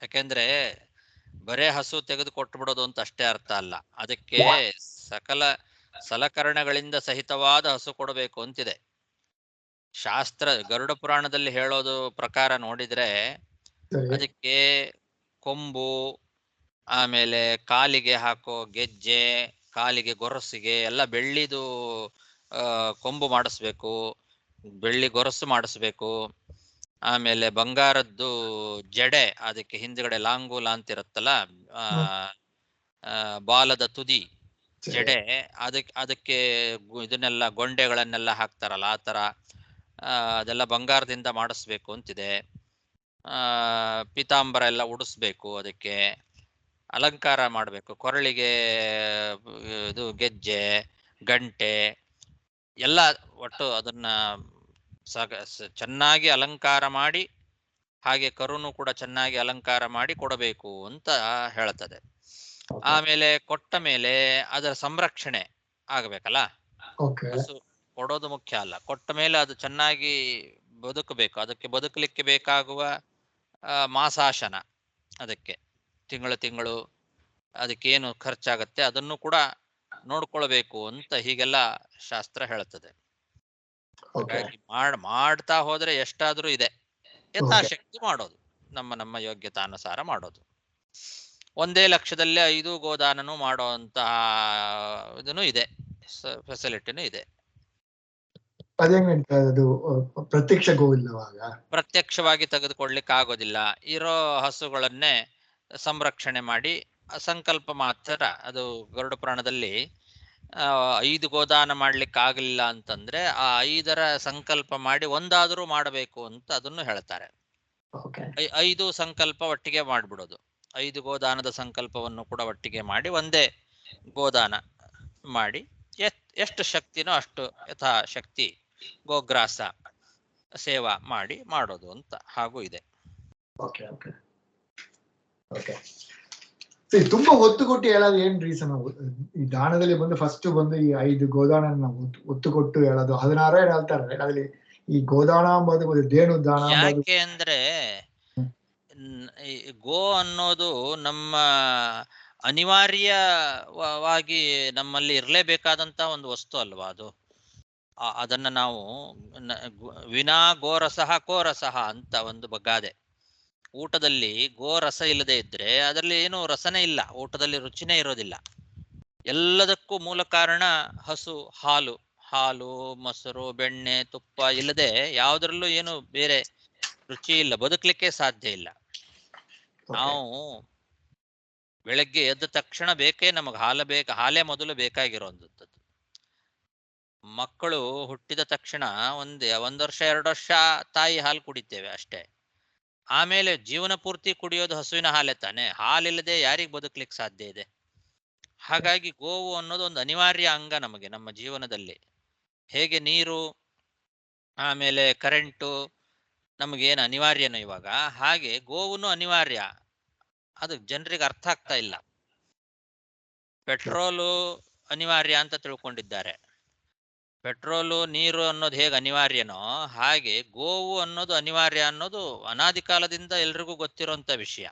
ಯಾಕೆಂದ್ರೆ ಬರೇ ಹಸು ತೆಗೆದು ಕೊಟ್ಟು ಬಿಡೋದು ಅಂತ ಅಷ್ಟೇ ಅರ್ಥ ಅಲ್ಲ. ಅದಕ್ಕೆ ಸಕಲ ಸಲಕರಣೆಗಳಿಂದ ಸಹಿತವಾದ ಹಸು ಕೊಡಬೇಕು ಅಂತಿದೆ ಶಾಸ್ತ್ರ. ಗರುಡ ಪುರಾಣದಲ್ಲಿ ಹೇಳೋದು ಪ್ರಕಾರ ನೋಡಿದ್ರೆ ಅದಕ್ಕೆ ಕೊಂಬು, ಆಮೇಲೆ ಕಾಲಿಗೆ ಹಾಕೋ ಗೆಜ್ಜೆ, ಕಾಲಿಗೆ ಗೊರಸಿಗೆ ಎಲ್ಲ ಬೆಳ್ಳಿದು ಕೊಂಬು ಮಾಡಿಸ್ಬೇಕು, ಬೆಳ್ಳಿ ಗೊರಸು ಮಾಡಿಸ್ಬೇಕು. ಆಮೇಲೆ ಬಂಗಾರದ್ದು ಜಡೆ, ಅದಕ್ಕೆ ಹಿಂದ್ಗಡೆ ಲಾಂಗೂಲ ಅಂತಿರುತ್ತಲ್ಲ, ಬಾಲದ ತುದಿ ಜಡೆ, ಅದಕ್ಕೆ ಇದನ್ನೆಲ್ಲ ಗೊಂಡೆಗಳನ್ನೆಲ್ಲ ಹಾಕ್ತಾರಲ್ಲ ಆ ತರ, ಅದೆಲ್ಲ ಬಂಗಾರದಿಂದ ಮಾಡಿಸ್ಬೇಕು ಅಂತಿದೆ. ಪೀತಾಂಬರ ಎಲ್ಲ ಉಡಿಸ್ಬೇಕು, ಅದಕ್ಕೆ ಅಲಂಕಾರ ಮಾಡಬೇಕು. ಕೊರಳಿಗೆ ಇದು ಗೆಜ್ಜೆ, ಗಂಟೆ ಎಲ್ಲ ಒಟ್ಟು ಅದನ್ನ ಚೆನ್ನಾಗಿ ಅಲಂಕಾರ ಮಾಡಿ, ಹಾಗೆ ಕರುನು ಕೂಡ ಚೆನ್ನಾಗಿ ಅಲಂಕಾರ ಮಾಡಿ ಕೊಡಬೇಕು ಅಂತ ಹೇಳ್ತದೆ. ಆಮೇಲೆ ಕೊಟ್ಟ ಮೇಲೆ ಅದರ ಸಂರಕ್ಷಣೆ ಆಗಬೇಕಲ್ಲ. ಹಸು ಕೊಡೋದು ಮುಖ್ಯ ಅಲ್ಲ, ಕೊಟ್ಟ ಮೇಲೆ ಅದು ಚೆನ್ನಾಗಿ ಬದುಕಬೇಕು. ಅದಕ್ಕೆ ಬದುಕಲಿಕ್ಕೆ ಬೇಕಾಗುವ ಮಾಸಾಶನ, ಅದಕ್ಕೆ ತಿಂಗಳು ಅದಕ್ಕೇನು ಖರ್ಚಾಗತ್ತೆ ಅದನ್ನು ಕೂಡ ನೋಡ್ಕೊಳ್ಬೇಕು ಅಂತ ಹೀಗೆಲ್ಲ ಶಾಸ್ತ್ರ ಹೇಳ್ತದೆ. ಹಾಗಾಗಿ ಮಾಡ್ತಾ ಹೋದ್ರೆ ಎಷ್ಟಾದ್ರೂ ಇದೆ, ಯಥಾಶಕ್ತಿ ಮಾಡೋದು, ನಮ್ಮ ಯೋಗ್ಯತಾನುಸಾರ ಮಾಡೋದು. 1 ಲಕ್ಷದಲ್ಲಿ 5 ಗೋದಾನನು ಮಾಡುವಂತಹ ಇದನ್ನು ಇದೆ, ಫೆಸಿಲಿಟಿನೂ ಇದೆ. ಅದು ಪ್ರತ್ಯಕ್ಷ ಗೋ ಇಲ್ಲವಾಗ ಪ್ರತ್ಯಕ್ಷವಾಗಿ ತೆಗೆದುಕೊಳ್ಳಿಕ್ಕೆ ಆಗೋದಿಲ್ಲ. ಇರೋ ಹಸುಗಳನ್ನೇ ಸಂರಕ್ಷಣೆ ಮಾಡಿ ಸಂಕಲ್ಪ ಮಾತ್ರ. ಅದು ಗರುಡ ಪುರಾಣದಲ್ಲಿ 5 ಗೋದಾನ ಮಾಡ್ಲಿಕ್ಕೆ ಆಗಲಿಲ್ಲ ಅಂತಂದ್ರೆ ಆ 5ರ ಸಂಕಲ್ಪ ಮಾಡಿ ಒಂದಾದರೂ ಮಾಡಬೇಕು ಅಂತ ಅದನ್ನು ಹೇಳ್ತಾರೆ. 5 ಸಂಕಲ್ಪ ಒಟ್ಟಿಗೆ ಮಾಡ್ಬಿಡೋದು. 5 ಗೋದಾನದ ಸಂಕಲ್ಪವನ್ನು ಕೂಡ ಒಟ್ಟಿಗೆ ಮಾಡಿ ಒಂದೇ ಗೋದಾನ ಮಾಡಿ ಎಷ್ಟು ಶಕ್ತಿನೋ ಅಷ್ಟು ಯಥಾಶಕ್ತಿ ಗೋಗ್ರಾಸ ಸೇವಾ ಮಾಡಿ ಮಾಡೋದು ಅಂತ ಹಾಗೂ ಇದೆ. ತುಂಬಾ ಒತ್ತು ಕೊಟ್ಟು ಹೇಳೋದು ಏನ್ ರೀಸನ್? ಈ ದಾನದಲ್ಲಿ ಬಂದು ಫಸ್ಟ್ ಬಂದು ಈ 5 ಗೋದಾನ ಒತ್ತು ಕೊಟ್ಟು ಹೇಳೋದು 16 ಹೇಳ್ತಾರೆ. ಅದ್ರಲ್ಲಿ ಈ ಗೋದಾನ ಅಂಬೋದು ದೇಣು ದಾನ. ಯಾಕೆ ಅಂದ್ರೆ ಗೋ ಅನ್ನೋದು ನಮ್ಮ ಅನಿವಾರ್ಯವಾಗಿ ನಮ್ಮಲ್ಲಿ ಇರಲೇಬೇಕಾದಂತ ಒಂದು ವಸ್ತು ಅಲ್ವಾ ಅದು. ಅದನ್ನ ನಾವು ವಿನಾ ಗೋರಸಃ ಕೋರಸಃ ಅಂತ ಒಂದು ಬಗ್ಗಾದೆ. ಊಟದಲ್ಲಿ ಗೋರಸ ಇಲ್ಲದೆ ಇದ್ರೆ ಅದರಲ್ಲಿ ಏನು ರಸನೇ ಇಲ್ಲ, ಊಟದಲ್ಲಿ ರುಚಿನೇ ಇರೋದಿಲ್ಲ. ಎಲ್ಲದಕ್ಕೂ ಮೂಲ ಕಾರಣ ಹಸು. ಹಾಲು, ಮೊಸರು, ಬೆಣ್ಣೆ, ತುಪ್ಪ ಇಲ್ಲದೆ ಯಾವುದರಲ್ಲೂ ಏನು ಬೇರೆ ರುಚಿ ಇಲ್ಲ, ಬದುಕಲಿಕ್ಕೆ ಸಾಧ್ಯ ಇಲ್ಲ. ನಾವು ಬೆಳಗ್ಗೆ ಎದ್ದ ತಕ್ಷಣ ಬೇಕೇ ನಮಗೆ ಹಾಲೇ ಮೊದಲು ಬೇಕಾಗಿರುವಂಥದ್ದು. ಮಕ್ಕಳು ಹುಟ್ಟಿದ ತಕ್ಷಣ 1 ವರ್ಷ 2 ವರ್ಷ ತಾಯಿ ಹಾಲು ಕುಡಿತೇವೆ ಅಷ್ಟೇ. ಆಮೇಲೆ ಜೀವನ ಪೂರ್ತಿ ಕುಡಿಯೋದು ಹಸುವಿನ ಹಾಲೇ ತಾನೆ. ಹಾಲಿಲ್ಲದೆ ಯಾರಿಗೆ ಬದುಕಲಿಕ್ಕೆ ಸಾಧ್ಯ ಇದೆ? ಹಾಗಾಗಿ ಗೋವು ಅನ್ನೋದು ಒಂದು ಅನಿವಾರ್ಯ ಅಂಗ ನಮಗೆ ನಮ್ಮ ಜೀವನದಲ್ಲಿ. ಹೇಗೆ ನೀರು ಆಮೇಲೆ ಕರೆಂಟು ನಮಗೇನು ಅನಿವಾರ್ಯನೋ ಇವಾಗ, ಹಾಗೆ ಗೋವುನು ಅನಿವಾರ್ಯ. ಅದು ಜನರಿಗೆ ಅರ್ಥ ಆಗ್ತಾ ಇಲ್ಲ. ಪೆಟ್ರೋಲು ಅನಿವಾರ್ಯ ಅಂತ ತಿಳ್ಕೊಂಡಿದ್ದಾರೆ. ಪೆಟ್ರೋಲು ನೀರು ಅನ್ನೋದು ಹೇಗೆ ಅನಿವಾರ್ಯನೋ ಹಾಗೆ ಗೋವು ಅನ್ನೋದು ಅನಿವಾರ್ಯ ಅನ್ನೋದು ಅನಾದಿ ಕಾಲದಿಂದ ಎಲ್ರಿಗೂ ಗೊತ್ತಿರುವಂತ ವಿಷಯ.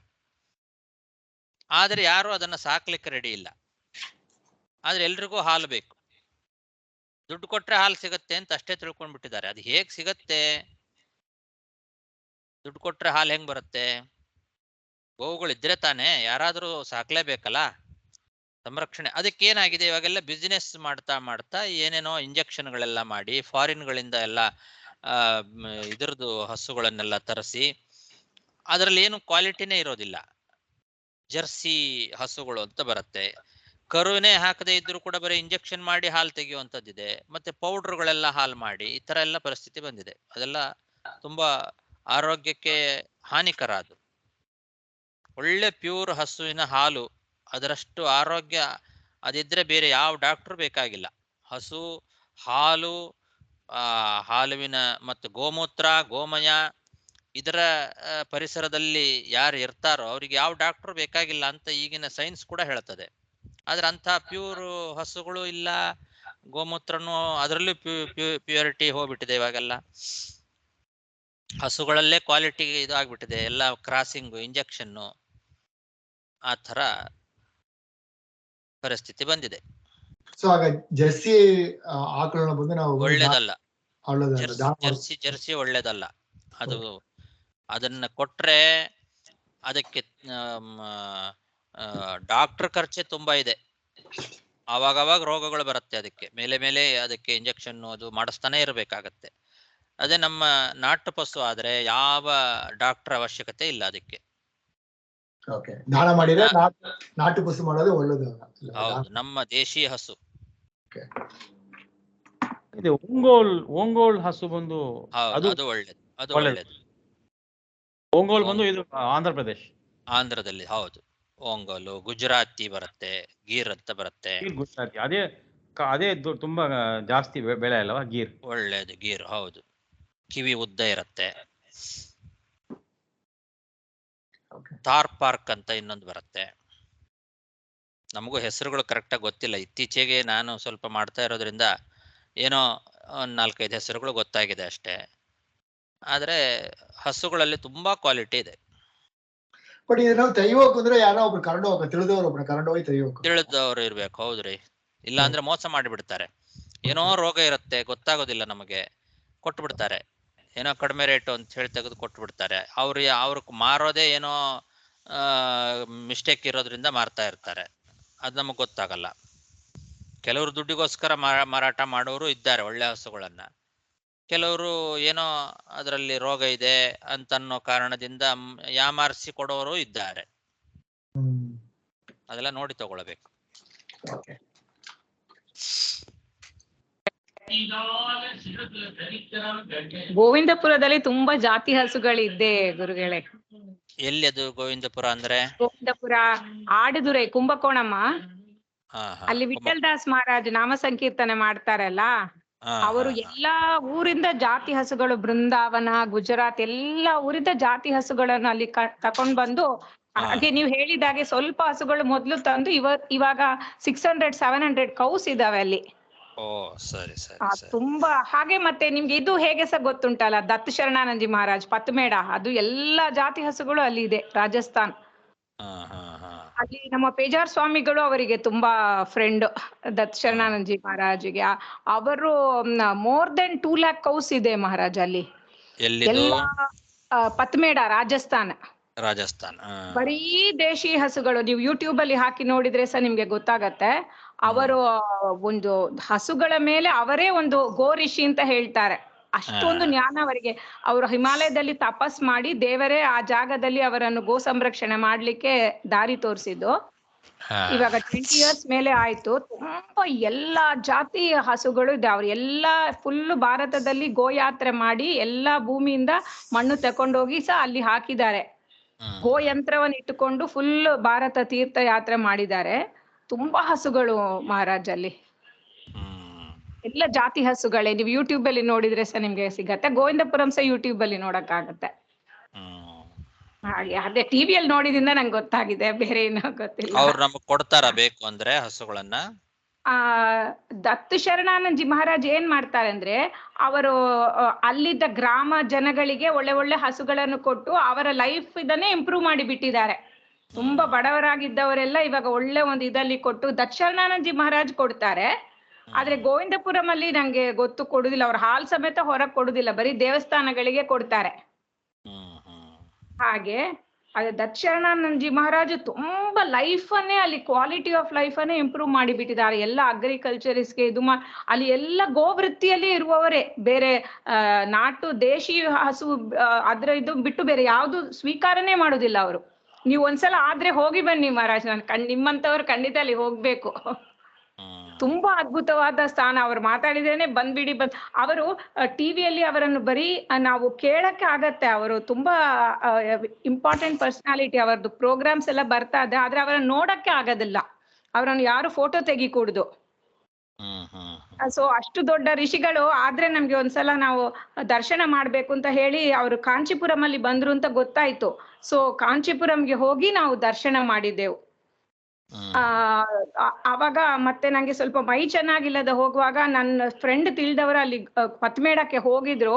ಆದ್ರೆ ಯಾರು ಅದನ್ನ ಸಾಕ್ಲಿಕ್ಕೆ ರೆಡಿ ಇಲ್ಲ. ಆದ್ರೆ ಎಲ್ರಿಗೂ ಹಾಲು ಬೇಕು. ದುಡ್ಡು ಕೊಟ್ರೆ ಹಾಲು ಸಿಗತ್ತೆ ಅಂತ ಅಷ್ಟೇ ತಿಳ್ಕೊಂಡ್ಬಿಟ್ಟಿದ್ದಾರೆ. ಅದು ಹೇಗ್ ಸಿಗತ್ತೆ? ದುಡ್ಡು ಕೊಟ್ರೆ ಹಾಲು ಹೆಂಗ್ ಬರುತ್ತೆ? ಗೋವುಗಳಿದ್ರೆ ತಾನೇ, ಯಾರಾದ್ರೂ ಸಾಕ್ಲೇಬೇಕಲ್ಲ. ಸಂರಕ್ಷಣೆ ಅದಕ್ಕೇನಾಗಿದೆ ಇವಾಗೆಲ್ಲ ಬಿಸಿನೆಸ್ ಮಾಡ್ತಾ ಮಾಡ್ತಾ ಏನೇನೋ ಇಂಜೆಕ್ಷನ್ಗಳೆಲ್ಲ ಮಾಡಿ ಫಾರಿನ್ಗಳಿಂದ ಎಲ್ಲ ಇದ್ರದ್ದು ಹಸುಗಳನ್ನೆಲ್ಲ ತರಿಸಿ ಅದರಲ್ಲಿ ಏನು ಕ್ವಾಲಿಟಿನೇ ಇರೋದಿಲ್ಲ. ಜರ್ಸಿ ಹಸುಗಳು ಅಂತ ಬರುತ್ತೆ. ಕರುವಿನೇ ಹಾಕದೇ ಇದ್ರು ಕೂಡ ಬರೀ ಇಂಜೆಕ್ಷನ್ ಮಾಡಿ ಹಾಲು ತೆಗೆಯುವಂಥದ್ದಿದೆ. ಮತ್ತೆ ಪೌಡರ್ಗಳೆಲ್ಲ ಹಾಲು ಮಾಡಿ ಈ ತರ ಎಲ್ಲ ಪರಿಸ್ಥಿತಿ ಬಂದಿದೆ. ಅದೆಲ್ಲ ತುಂಬಾ ಆರೋಗ್ಯಕ್ಕೆ ಹಾನಿಕರ. ಅದು ಒಳ್ಳೆ ಪ್ಯೂರ್ ಹಸುವಿನ ಹಾಲು ಅದರಷ್ಟು ಆರೋಗ್ಯ ಅದಿದ್ರೆ ಬೇರೆ ಯಾವ ಡಾಕ್ಟರ್ ಬೇಕಾಗಿಲ್ಲ. ಹಸು ಹಾಲು, ಹಾಲುವಿನ ಮತ್ತು ಗೋಮೂತ್ರ, ಗೋಮಯ ಇದರ ಪರಿಸರದಲ್ಲಿ ಯಾರು ಇರ್ತಾರೋ ಅವ್ರಿಗೆ ಯಾವ ಡಾಕ್ಟರ್ ಬೇಕಾಗಿಲ್ಲ ಅಂತ ಈಗಿನ ಸೈನ್ಸ್ ಕೂಡ ಹೇಳ್ತದೆ. ಆದ್ರೆ ಅಂತ ಪ್ಯೂರ್ ಹಸುಗಳು ಇಲ್ಲ. ಗೋಮೂತ್ರನು ಅದರಲ್ಲೂ ಪ್ಯೂರಿಟಿ ಹೋಗ್ಬಿಟ್ಟಿದೆ ಇವಾಗೆಲ್ಲ. ಹಸುಗಳಲ್ಲೇ ಕ್ವಾಲಿಟಿ ಇದು ಆಗ್ಬಿಟ್ಟಿದೆ. ಎಲ್ಲ ಕ್ರಾಸಿಂಗು, ಇಂಜೆಕ್ಷನ್ನು, ಆ ಥರ ಪರಿಸ್ಥಿತಿ ಬಂದಿದೆ. ಸೊ ಆಗ ಜರ್ಸಿ ಆಕಳನ್ನ ಬಂದು ನಾವು ಒಳ್ಳೇದಲ್ಲ. ಜರ್ಸಿ ಒಳ್ಳೇದಲ್ಲ. ಅದು ಅದನ್ನ ಕೊಟ್ರೆ ಅದಕ್ಕೆ ಡಾಕ್ಟರ್ ಖರ್ಚೆ ತುಂಬಾ ಇದೆ. ಅವಾಗವಾಗ ರೋಗಗಳು ಬರುತ್ತೆ. ಅದಕ್ಕೆ ಮೇಲೆ ಅದಕ್ಕೆ ಇಂಜೆಕ್ಷನ್ ಅದು ಮಾಡಿಸ್ತಾನೆ ಇರಬೇಕಾಗತ್ತೆ. ಅದೇ ನಮ್ಮ ನಾಟು ಪಶು ಆದ್ರೆ ಯಾವ ಡಾಕ್ಟರ್ ಅವಶ್ಯಕತೆ ಇಲ್ಲ ಅದಕ್ಕೆ. ದಾನ ಮಾಡಿದ್ರೆ ನಾಟು ಪಶು ಮಾಡೋದು ಒಳ್ಳೇದು. ಹೌದು, ನಮ್ಮ ದೇಶಿ ಹಸು. ಇದು ಓಂಗೋಲ್ ಹಸು ಬಂದು ಅದು ಒಳ್ಳೇದು. ಅದು ಒಳ್ಳೇದು. ಓಂಗೋಲ್ ಬಂದು ಇದು ಆಂಧ್ರ ಪ್ರದೇಶ್, ಆಂಧ್ರದಲ್ಲಿ. ಹೌದು, ಓಂಗೋಲು. ಗುಜರಾತಿ ಬರುತ್ತೆ, ಗೀರ್ ಅಂತ ಬರುತ್ತೆ. ಗುಜರಾತಿ ಅದೇ ತುಂಬಾ ಜಾಸ್ತಿ ಬೆಳೆ ಅಲ್ವಾ ಗೀರ್? ಒಳ್ಳೇದು ಗೀರ್. ಹೌದು, ಕಿವಿ ಉದ್ದ ಇರುತ್ತೆ. ಥಾರ್ ಪಾರ್ಕ್ ಅಂತ ಇನ್ನೊಂದು ಬರುತ್ತೆ. ನಮಗೂ ಹೆಸರುಗಳು ಕರೆಕ್ಟಾಗಿ ಗೊತ್ತಿಲ್ಲ. ಇತ್ತೀಚೆಗೆ ನಾನು ಸ್ವಲ್ಪ ಮಾಡ್ತಾ ಇರೋದ್ರಿಂದ ಏನೋ ಒಂದು 4-5 ಹೆಸರುಗಳು ಗೊತ್ತಾಗಿದೆ ಅಷ್ಟೇ. ಆದ್ರೆ ಹಸುಗಳಲ್ಲಿ ತುಂಬಾ ಕ್ವಾಲಿಟಿ ಇದೆ. ಬಟ್ ಇದು ನಾವು ತೆಗಿಬೇಕು ಅಂದ್ರೆ ಯಾರೋ ಒಬ್ರು ಕರ್ಕೊಂಡು ಹೋಗ, ತಿಳಿದವ್ರು ಒಬ್ರು ಕರ್ಕೊಂಡು ಹೋಗಿ ತೆಗಿಬೇಕು. ತಿಳಿದವ್ರು ಇರ್ಬೇಕು. ಹೌದ್ರಿ. ಇಲ್ಲ ಅಂದ್ರೆ ಮೋಸ ಮಾಡಿಬಿಡ್ತಾರೆ. ಏನೋ ರೋಗ ಇರುತ್ತೆ, ಗೊತ್ತಾಗೋದಿಲ್ಲ ನಮಗೆ, ಕೊಟ್ಟು ಬಿಡ್ತಾರೆ. ಏನೋ ಕಡಿಮೆ ರೇಟು ಅಂತ ಹೇಳಿ ತೆಗೆದು ಕೊಟ್ಟು ಬಿಡ್ತಾರೆ. ಅವ್ರಿಗೆ ಮಾರೋದೇ ಏನೋ ಮಿಸ್ಟೇಕ್ ಇರೋದ್ರಿಂದ ಮಾರ್ತಾ ಇರ್ತಾರೆ. ಅದು ನಮಗೆ ಗೊತ್ತಾಗಲ್ಲ. ಕೆಲವರು ದುಡ್ಡಿಗೋಸ್ಕರ ಮಾರಾಟ ಮಾಡೋರು ಇದ್ದಾರೆ ಒಳ್ಳೆ ಹಸುಗಳನ್ನ. ಕೆಲವರು ಏನೋ ಅದರಲ್ಲಿ ರೋಗ ಇದೆ ಅಂತನ್ನೋ ಕಾರಣದಿಂದ ಯಾಮಾರಿಸಿ ಕೊಡೋರು ಇದ್ದಾರೆ. ಅದೆಲ್ಲ ನೋಡಿ ತಗೊಳ್ಬೇಕು. ಗೋವಿಂದಪುರದಲ್ಲಿ ತುಂಬಾ ಜಾತಿ ಹಸುಗಳಿದ್ದೆ ಗುರುಗಳೇ. ಎಲ್ಲಿ ಅದು ಗೋವಿಂದಪುರ ಅಂದ್ರೆ? ಗೋವಿಂದಪುರ ಆಡುದುರೆ ಕುಂಭಕೋಣಮ್ಮ. ಅಲ್ಲಿ ವಿಠಲ್ ದಾಸ್ ಮಹಾರಾಜ್ ನಾಮ ಸಂಕೀರ್ತನೆ ಮಾಡ್ತಾರಲ್ಲ, ಅವರು ಎಲ್ಲಾ ಊರಿಂದ ಜಾತಿ ಹಸುಗಳು, ಬೃಂದಾವನ, ಗುಜರಾತ್ ಎಲ್ಲಾ ಊರಿಂದ ಜಾತಿ ಹಸುಗಳನ್ನು ಅಲ್ಲಿ ತಕೊಂಡ್ ಬಂದು, ಹಾಗೆ ನೀವು ಹೇಳಿದಾಗೆ ಸ್ವಲ್ಪ ಹಸುಗಳು ಮೊದ್ಲು ತಂದು ಇವಾಗ 600-700 ಕೌಸ್ ಇದಾವೆ ಅಲ್ಲಿ. ಓ ಸರಿ ಸರಿ. ತುಂಬಾ ಹಾಗೆ. ಮತ್ತೆ ನಿಮ್ಗೆ ಇದು ಹೇಗೆ ಸಹ ಗೊತ್ತುಂಟಲ್ಲ, ದತ್ತ ಶರಣಾನಂದಜಿ ಮಹಾರಾಜ್ ಪತ್ಮೇಡ, ಅದು ಎಲ್ಲಾ ಜಾತಿ ಹಸುಗಳು ಅಲ್ಲಿ ಇದೆ, ರಾಜಸ್ಥಾನ್. ಅಲ್ಲಿ ನಮ್ಮ ಪೇಜಾರ್ ಸ್ವಾಮಿಗಳು ಅವರಿಗೆ ತುಂಬಾ ಫ್ರೆಂಡ್, ದತ್ತ ಶರಣಾನಂದಜಿ ಮಹಾರಾಜ್ಗೆ. ಅವರು more than 2 lakh ಕೌಸ್ ಇದೆ ಮಹಾರಾಜ್ ಅಲ್ಲಿ. ಎಲ್ಲ ಪತ್ಮೇಡ, ರಾಜಸ್ಥಾನ್. ಬರೀ ದೇಶಿ ಹಸುಗಳು. ನೀವು ಯೂಟ್ಯೂಬ್ ಅಲ್ಲಿ ಹಾಕಿ ನೋಡಿದ್ರೆ ಸಹ ನಿಮ್ಗೆ ಗೊತ್ತಾಗತ್ತೆ. ಅವರು ಒಂದು ಹಸುಗಳ ಮೇಲೆ ಅವರೇ ಒಂದು ಗೋರಿಷಿ ಅಂತ ಹೇಳ್ತಾರೆ. ಅಷ್ಟೊಂದು ಜ್ಞಾನ ಅವರಿಗೆ. ಅವರು ಹಿಮಾಲಯದಲ್ಲಿ ತಪಸ್ ಮಾಡಿ ದೇವರೇ ಆ ಜಾಗದಲ್ಲಿ ಅವರನ್ನು ಗೋ ಸಂರಕ್ಷಣೆ ಮಾಡ್ಲಿಕ್ಕೆ ದಾರಿ ತೋರಿಸಿದ್ದು. ಇವಾಗ 20 years ಮೇಲೆ ಆಯ್ತು. ತುಂಬಾ ಎಲ್ಲಾ ಜಾತಿ ಹಸುಗಳು ಇದೆ. ಅವ್ರು ಎಲ್ಲಾ ಫುಲ್ ಭಾರತದಲ್ಲಿ ಗೋಯಾತ್ರೆ ಮಾಡಿ ಎಲ್ಲಾ ಭೂಮಿಯಿಂದ ಮಣ್ಣು ತಕೊಂಡೋಗಿ ಸಹ ಅಲ್ಲಿ ಹಾಕಿದ್ದಾರೆ. ಗೋ ಯಂತ್ರವನ್ನು ಇಟ್ಟುಕೊಂಡು ಫುಲ್ ಭಾರತ ತೀರ್ಥ ಯಾತ್ರೆ ಮಾಡಿದ್ದಾರೆ. ತುಂಬಾ ಹಸುಗಳು ಮಹಾರಾಜ್ ಅಲ್ಲಿ, ಎಲ್ಲ ಜಾತಿ ಹಸುಗಳೇ. ನೀವು ಯೂಟ್ಯೂಬ್ ಅಲ್ಲಿ ನೋಡಿದ್ರೆ ಸಹ ನಿಮ್ಗೆ ಸಿಗತ್ತೆ. ಗೋವಿಂದಪುರಂ ಸಹ ಯೂಟ್ಯೂಬ್ ಅಲ್ಲಿ ನೋಡಕ್ ಆಗತ್ತೆ. ಹಾಗೆ ಅದೇ ಟಿವಿಯಲ್ಲಿ ನೋಡಿದಿಂದ ನಂಗೆ ಗೊತ್ತಾಗಿದೆ, ಬೇರೆ ಏನೋ ಗೊತ್ತಿಲ್ಲ. ಅವ್ರು ನಮಗ್ ಕೊಡ್ತಾರ ಬೇಕು ಅಂದ್ರೆ ಹಸುಗಳನ್ನ? ದತ್ತು ಶರಣಾನಂದಜಿ ಮಹಾರಾಜ್ ಏನ್ ಮಾಡ್ತಾರೆ ಅಂದ್ರೆ, ಅವರು ಅಲ್ಲಿದ್ದ ಗ್ರಾಮ ಜನಗಳಿಗೆ ಒಳ್ಳೆ ಒಳ್ಳೆ ಹಸುಗಳನ್ನು ಕೊಟ್ಟು ಅವರ ಲೈಫ್ ಇದನ್ನೇ ಇಂಪ್ರೂವ್ ಮಾಡಿ ಬಿಟ್ಟಿದ್ದಾರೆ. ತುಂಬಾ ಬಡವರಾಗಿದ್ದವರೆಲ್ಲ ಇವಾಗ ಒಳ್ಳೆ ಒಂದು ಇದಲ್ಲಿ ಕೊಟ್ಟು ದತ್ತು ಶರಣಾನಂದಜಿ ಮಹಾರಾಜ್ ಕೊಡ್ತಾರೆ. ಆದ್ರೆ ಗೋವಿಂದಪುರಂ ಅಲ್ಲಿ ನಂಗೆ ಗೊತ್ತು ಕೊಡುದಿಲ್ಲ, ಅವ್ರ ಹಾಲ್ ಸಮೇತ ಹೊರಗೆ ಕೊಡುದಿಲ್ಲ, ಬರೀ ದೇವಸ್ಥಾನಗಳಿಗೆ ಕೊಡ್ತಾರೆ. ಹಾಗೆ ಅದೇ ದತ್ತು ಶರಣಾನಂದಜಿ ಮಹಾರಾಜ್ ತುಂಬಾ ಲೈಫ್ ಅನ್ನೇ ಅಲ್ಲಿ ಕ್ವಾಲಿಟಿ ಆಫ್ ಲೈಫ್ ಅನ್ನೇ ಇಂಪ್ರೂವ್ ಮಾಡಿ ಬಿಟ್ಟಿದ್ದಾರೆ. ಎಲ್ಲ ಅಗ್ರಿಕಲ್ಚರಿಸ್ಗೆ ಇದು ಅಲ್ಲಿ ಎಲ್ಲ ಗೋವೃತ್ತಿಯಲ್ಲಿ ಇರುವವರೇ, ಬೇರೆ ನಾಟು ದೇಶಿ ಹಸು ಅದ್ರ ಇದು ಬಿಟ್ಟು ಬೇರೆ ಯಾವ್ದು ಸ್ವೀಕಾರನೇ ಮಾಡುದಿಲ್ಲ ಅವರು. ನೀವು ಒಂದ್ಸಲ ಆದ್ರೆ ಹೋಗಿ ಬನ್ನಿ ಮಹಾರಾಜ್, ನಾನು ನಿಮ್ಮಂತವ್ರು ಖಂಡಿತ ಅಲ್ಲಿ ಹೋಗ್ಬೇಕು. ತುಂಬಾ ಅದ್ಭುತವಾದ ಸ್ಥಾನ. ಅವ್ರು ಮಾತಾಡಿದ್ರೇನೆ ಬಂದ್ಬಿಡಿ ಅವರು ಟಿವಿಯಲ್ಲಿ ಅವರನ್ನು ಬರೀ ನಾವು ಕೇಳಕ್ಕೆ ಆಗತ್ತೆ. ಅವರು ತುಂಬಾ ಇಂಪಾರ್ಟೆಂಟ್ ಪರ್ಸನಾಲಿಟಿ. ಅವರದ್ದು ಪ್ರೋಗ್ರಾಮ್ಸ್ ಎಲ್ಲ ಬರ್ತಾ ಇದೆ, ಆದ್ರೆ ಅವರನ್ನು ನೋಡಕ್ಕೆ ಆಗೋದಿಲ್ಲ. ಅವರನ್ನು ಯಾರು ಫೋಟೋ ತೆಗಿಕೂಡ್ದು. ಸೊ ಅಷ್ಟು ದೊಡ್ಡ ಋಷಿಗಳು ಆದ್ರೆ ನಮ್ಗೆ ಒಂದ್ಸಲ ನಾವು ದರ್ಶನ ಮಾಡ್ಬೇಕು ಅಂತ ಹೇಳಿ ಅವರು ಕಾಂಚೀಪುರಂ ಅಲ್ಲಿ ಬಂದ್ರು ಅಂತ ಗೊತ್ತಾಯ್ತು. ಸೊ ಕಾಂಚೀಪುರಂಗೆ ಹೋಗಿ ನಾವು ದರ್ಶನ ಮಾಡಿದ್ದೆವು. ಅವಾಗ ಮತ್ತೆ ನಂಗೆ ಸ್ವಲ್ಪ ಮೈ ಚೆನ್ನಾಗಿಲ್ಲದ ಹೋಗುವಾಗ ನನ್ನ ಫ್ರೆಂಡ್ ತಿಳಿದವರು ಅಲ್ಲಿ ಪತ್ಮೇಡಕ್ಕೆ ಹೋಗಿದ್ರು.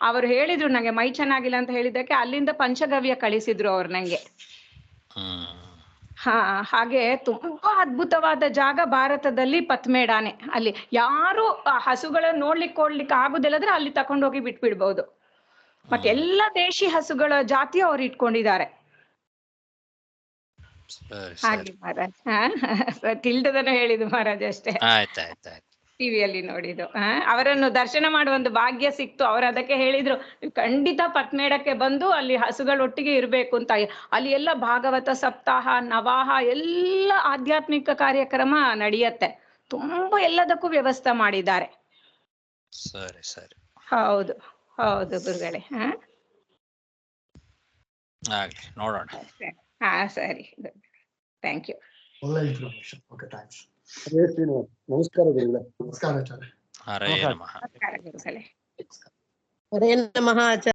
ಅವರು ಹೇಳಿದ್ರು ನಂಗೆ ಮೈ ಚೆನ್ನಾಗಿಲ್ಲ ಅಂತ ಹೇಳಿದ್ದಕ್ಕೆ ಅಲ್ಲಿಂದ ಪಂಚಗವ್ಯ ಕಳಿಸಿದ್ರು ಅವ್ರು ನಂಗೆ. ಹಾಗೆ ತುಂಬಾ ಅದ್ಭುತವಾದ ಜಾಗ ಭಾರತದಲ್ಲಿ ಪತ್ಮೇಡಾನೆ. ಅಲ್ಲಿ ಯಾರು ಹಸುಗಳನ್ನ ನೋಡ್ಲಿಕ್ಕೆ ಆಗುದಿಲ್ಲದ್ರೆ ಅಲ್ಲಿ ತಕೊಂಡೋಗಿ ಬಿಟ್ಬಿಡ್ಬಹುದು. ಮತ್ತೆ ಎಲ್ಲ ದೇಶಿ ಹಸುಗಳ ಜಾತಿ ಅವ್ರು ಇಟ್ಕೊಂಡಿದ್ದಾರೆ. ಹಾಗೆ ಮಹಾರಾಜ್, ತಿಳ್ದದನ್ನ ಹೇಳಿದ್ದು ಮಹಾರಾಜ್ ಅಷ್ಟೇ. ಟಿವಿಯಲ್ಲಿ ನೋಡಿದ್ದು. ಅವರನ್ನು ದರ್ಶನ ಮಾಡುವ ಒಂದು ಭಾಗ್ಯ ಸಿಕ್ತು. ಅವರು ಅದಕ್ಕೆ ಹೇಳಿದ್ರು, ಖಂಡಿತ ಪತ್ಮೇಡಕ್ಕೆ ಬಂದು ಅಲ್ಲಿ ಹಸುಗಳೊಟ್ಟಿಗೆ ಇರ್ಬೇಕು ಅಂತ. ಅಲ್ಲಿ ಎಲ್ಲ ಭಾಗವತ ಸಪ್ತಾಹ, ನವಾಹ ಎಲ್ಲ ಆಧ್ಯಾತ್ಮಿಕ ಕಾರ್ಯಕ್ರಮ ನಡೆಯತ್ತೆ. ತುಂಬಾ ಎಲ್ಲದಕ್ಕೂ ವ್ಯವಸ್ಥೆ ಮಾಡಿದ್ದಾರೆ. ಸರಿ ಸರಿ, ಹೌದು ಹೌದು ಗುರುಗಳೇ. ನೋಡೋಣ. ಸರಿ, ಥ್ಯಾಂಕ್ ಯು. ಒಳ್ಳೆ ಇನ್ಫಾರ್ಮೇಶನ್. Okay, thanks. ನಮಸ್ಕಾರ ಗುರುಗಳೇ. ನಮಸ್ಕಾರ ಆಚಾರ್ಯ. ಹರೇ ನಮಃ. ನಮಸ್ಕಾರ ಗುರುಗಳೇ. ಹರೇ ನಮಃ ಆಚಾರ್ಯ.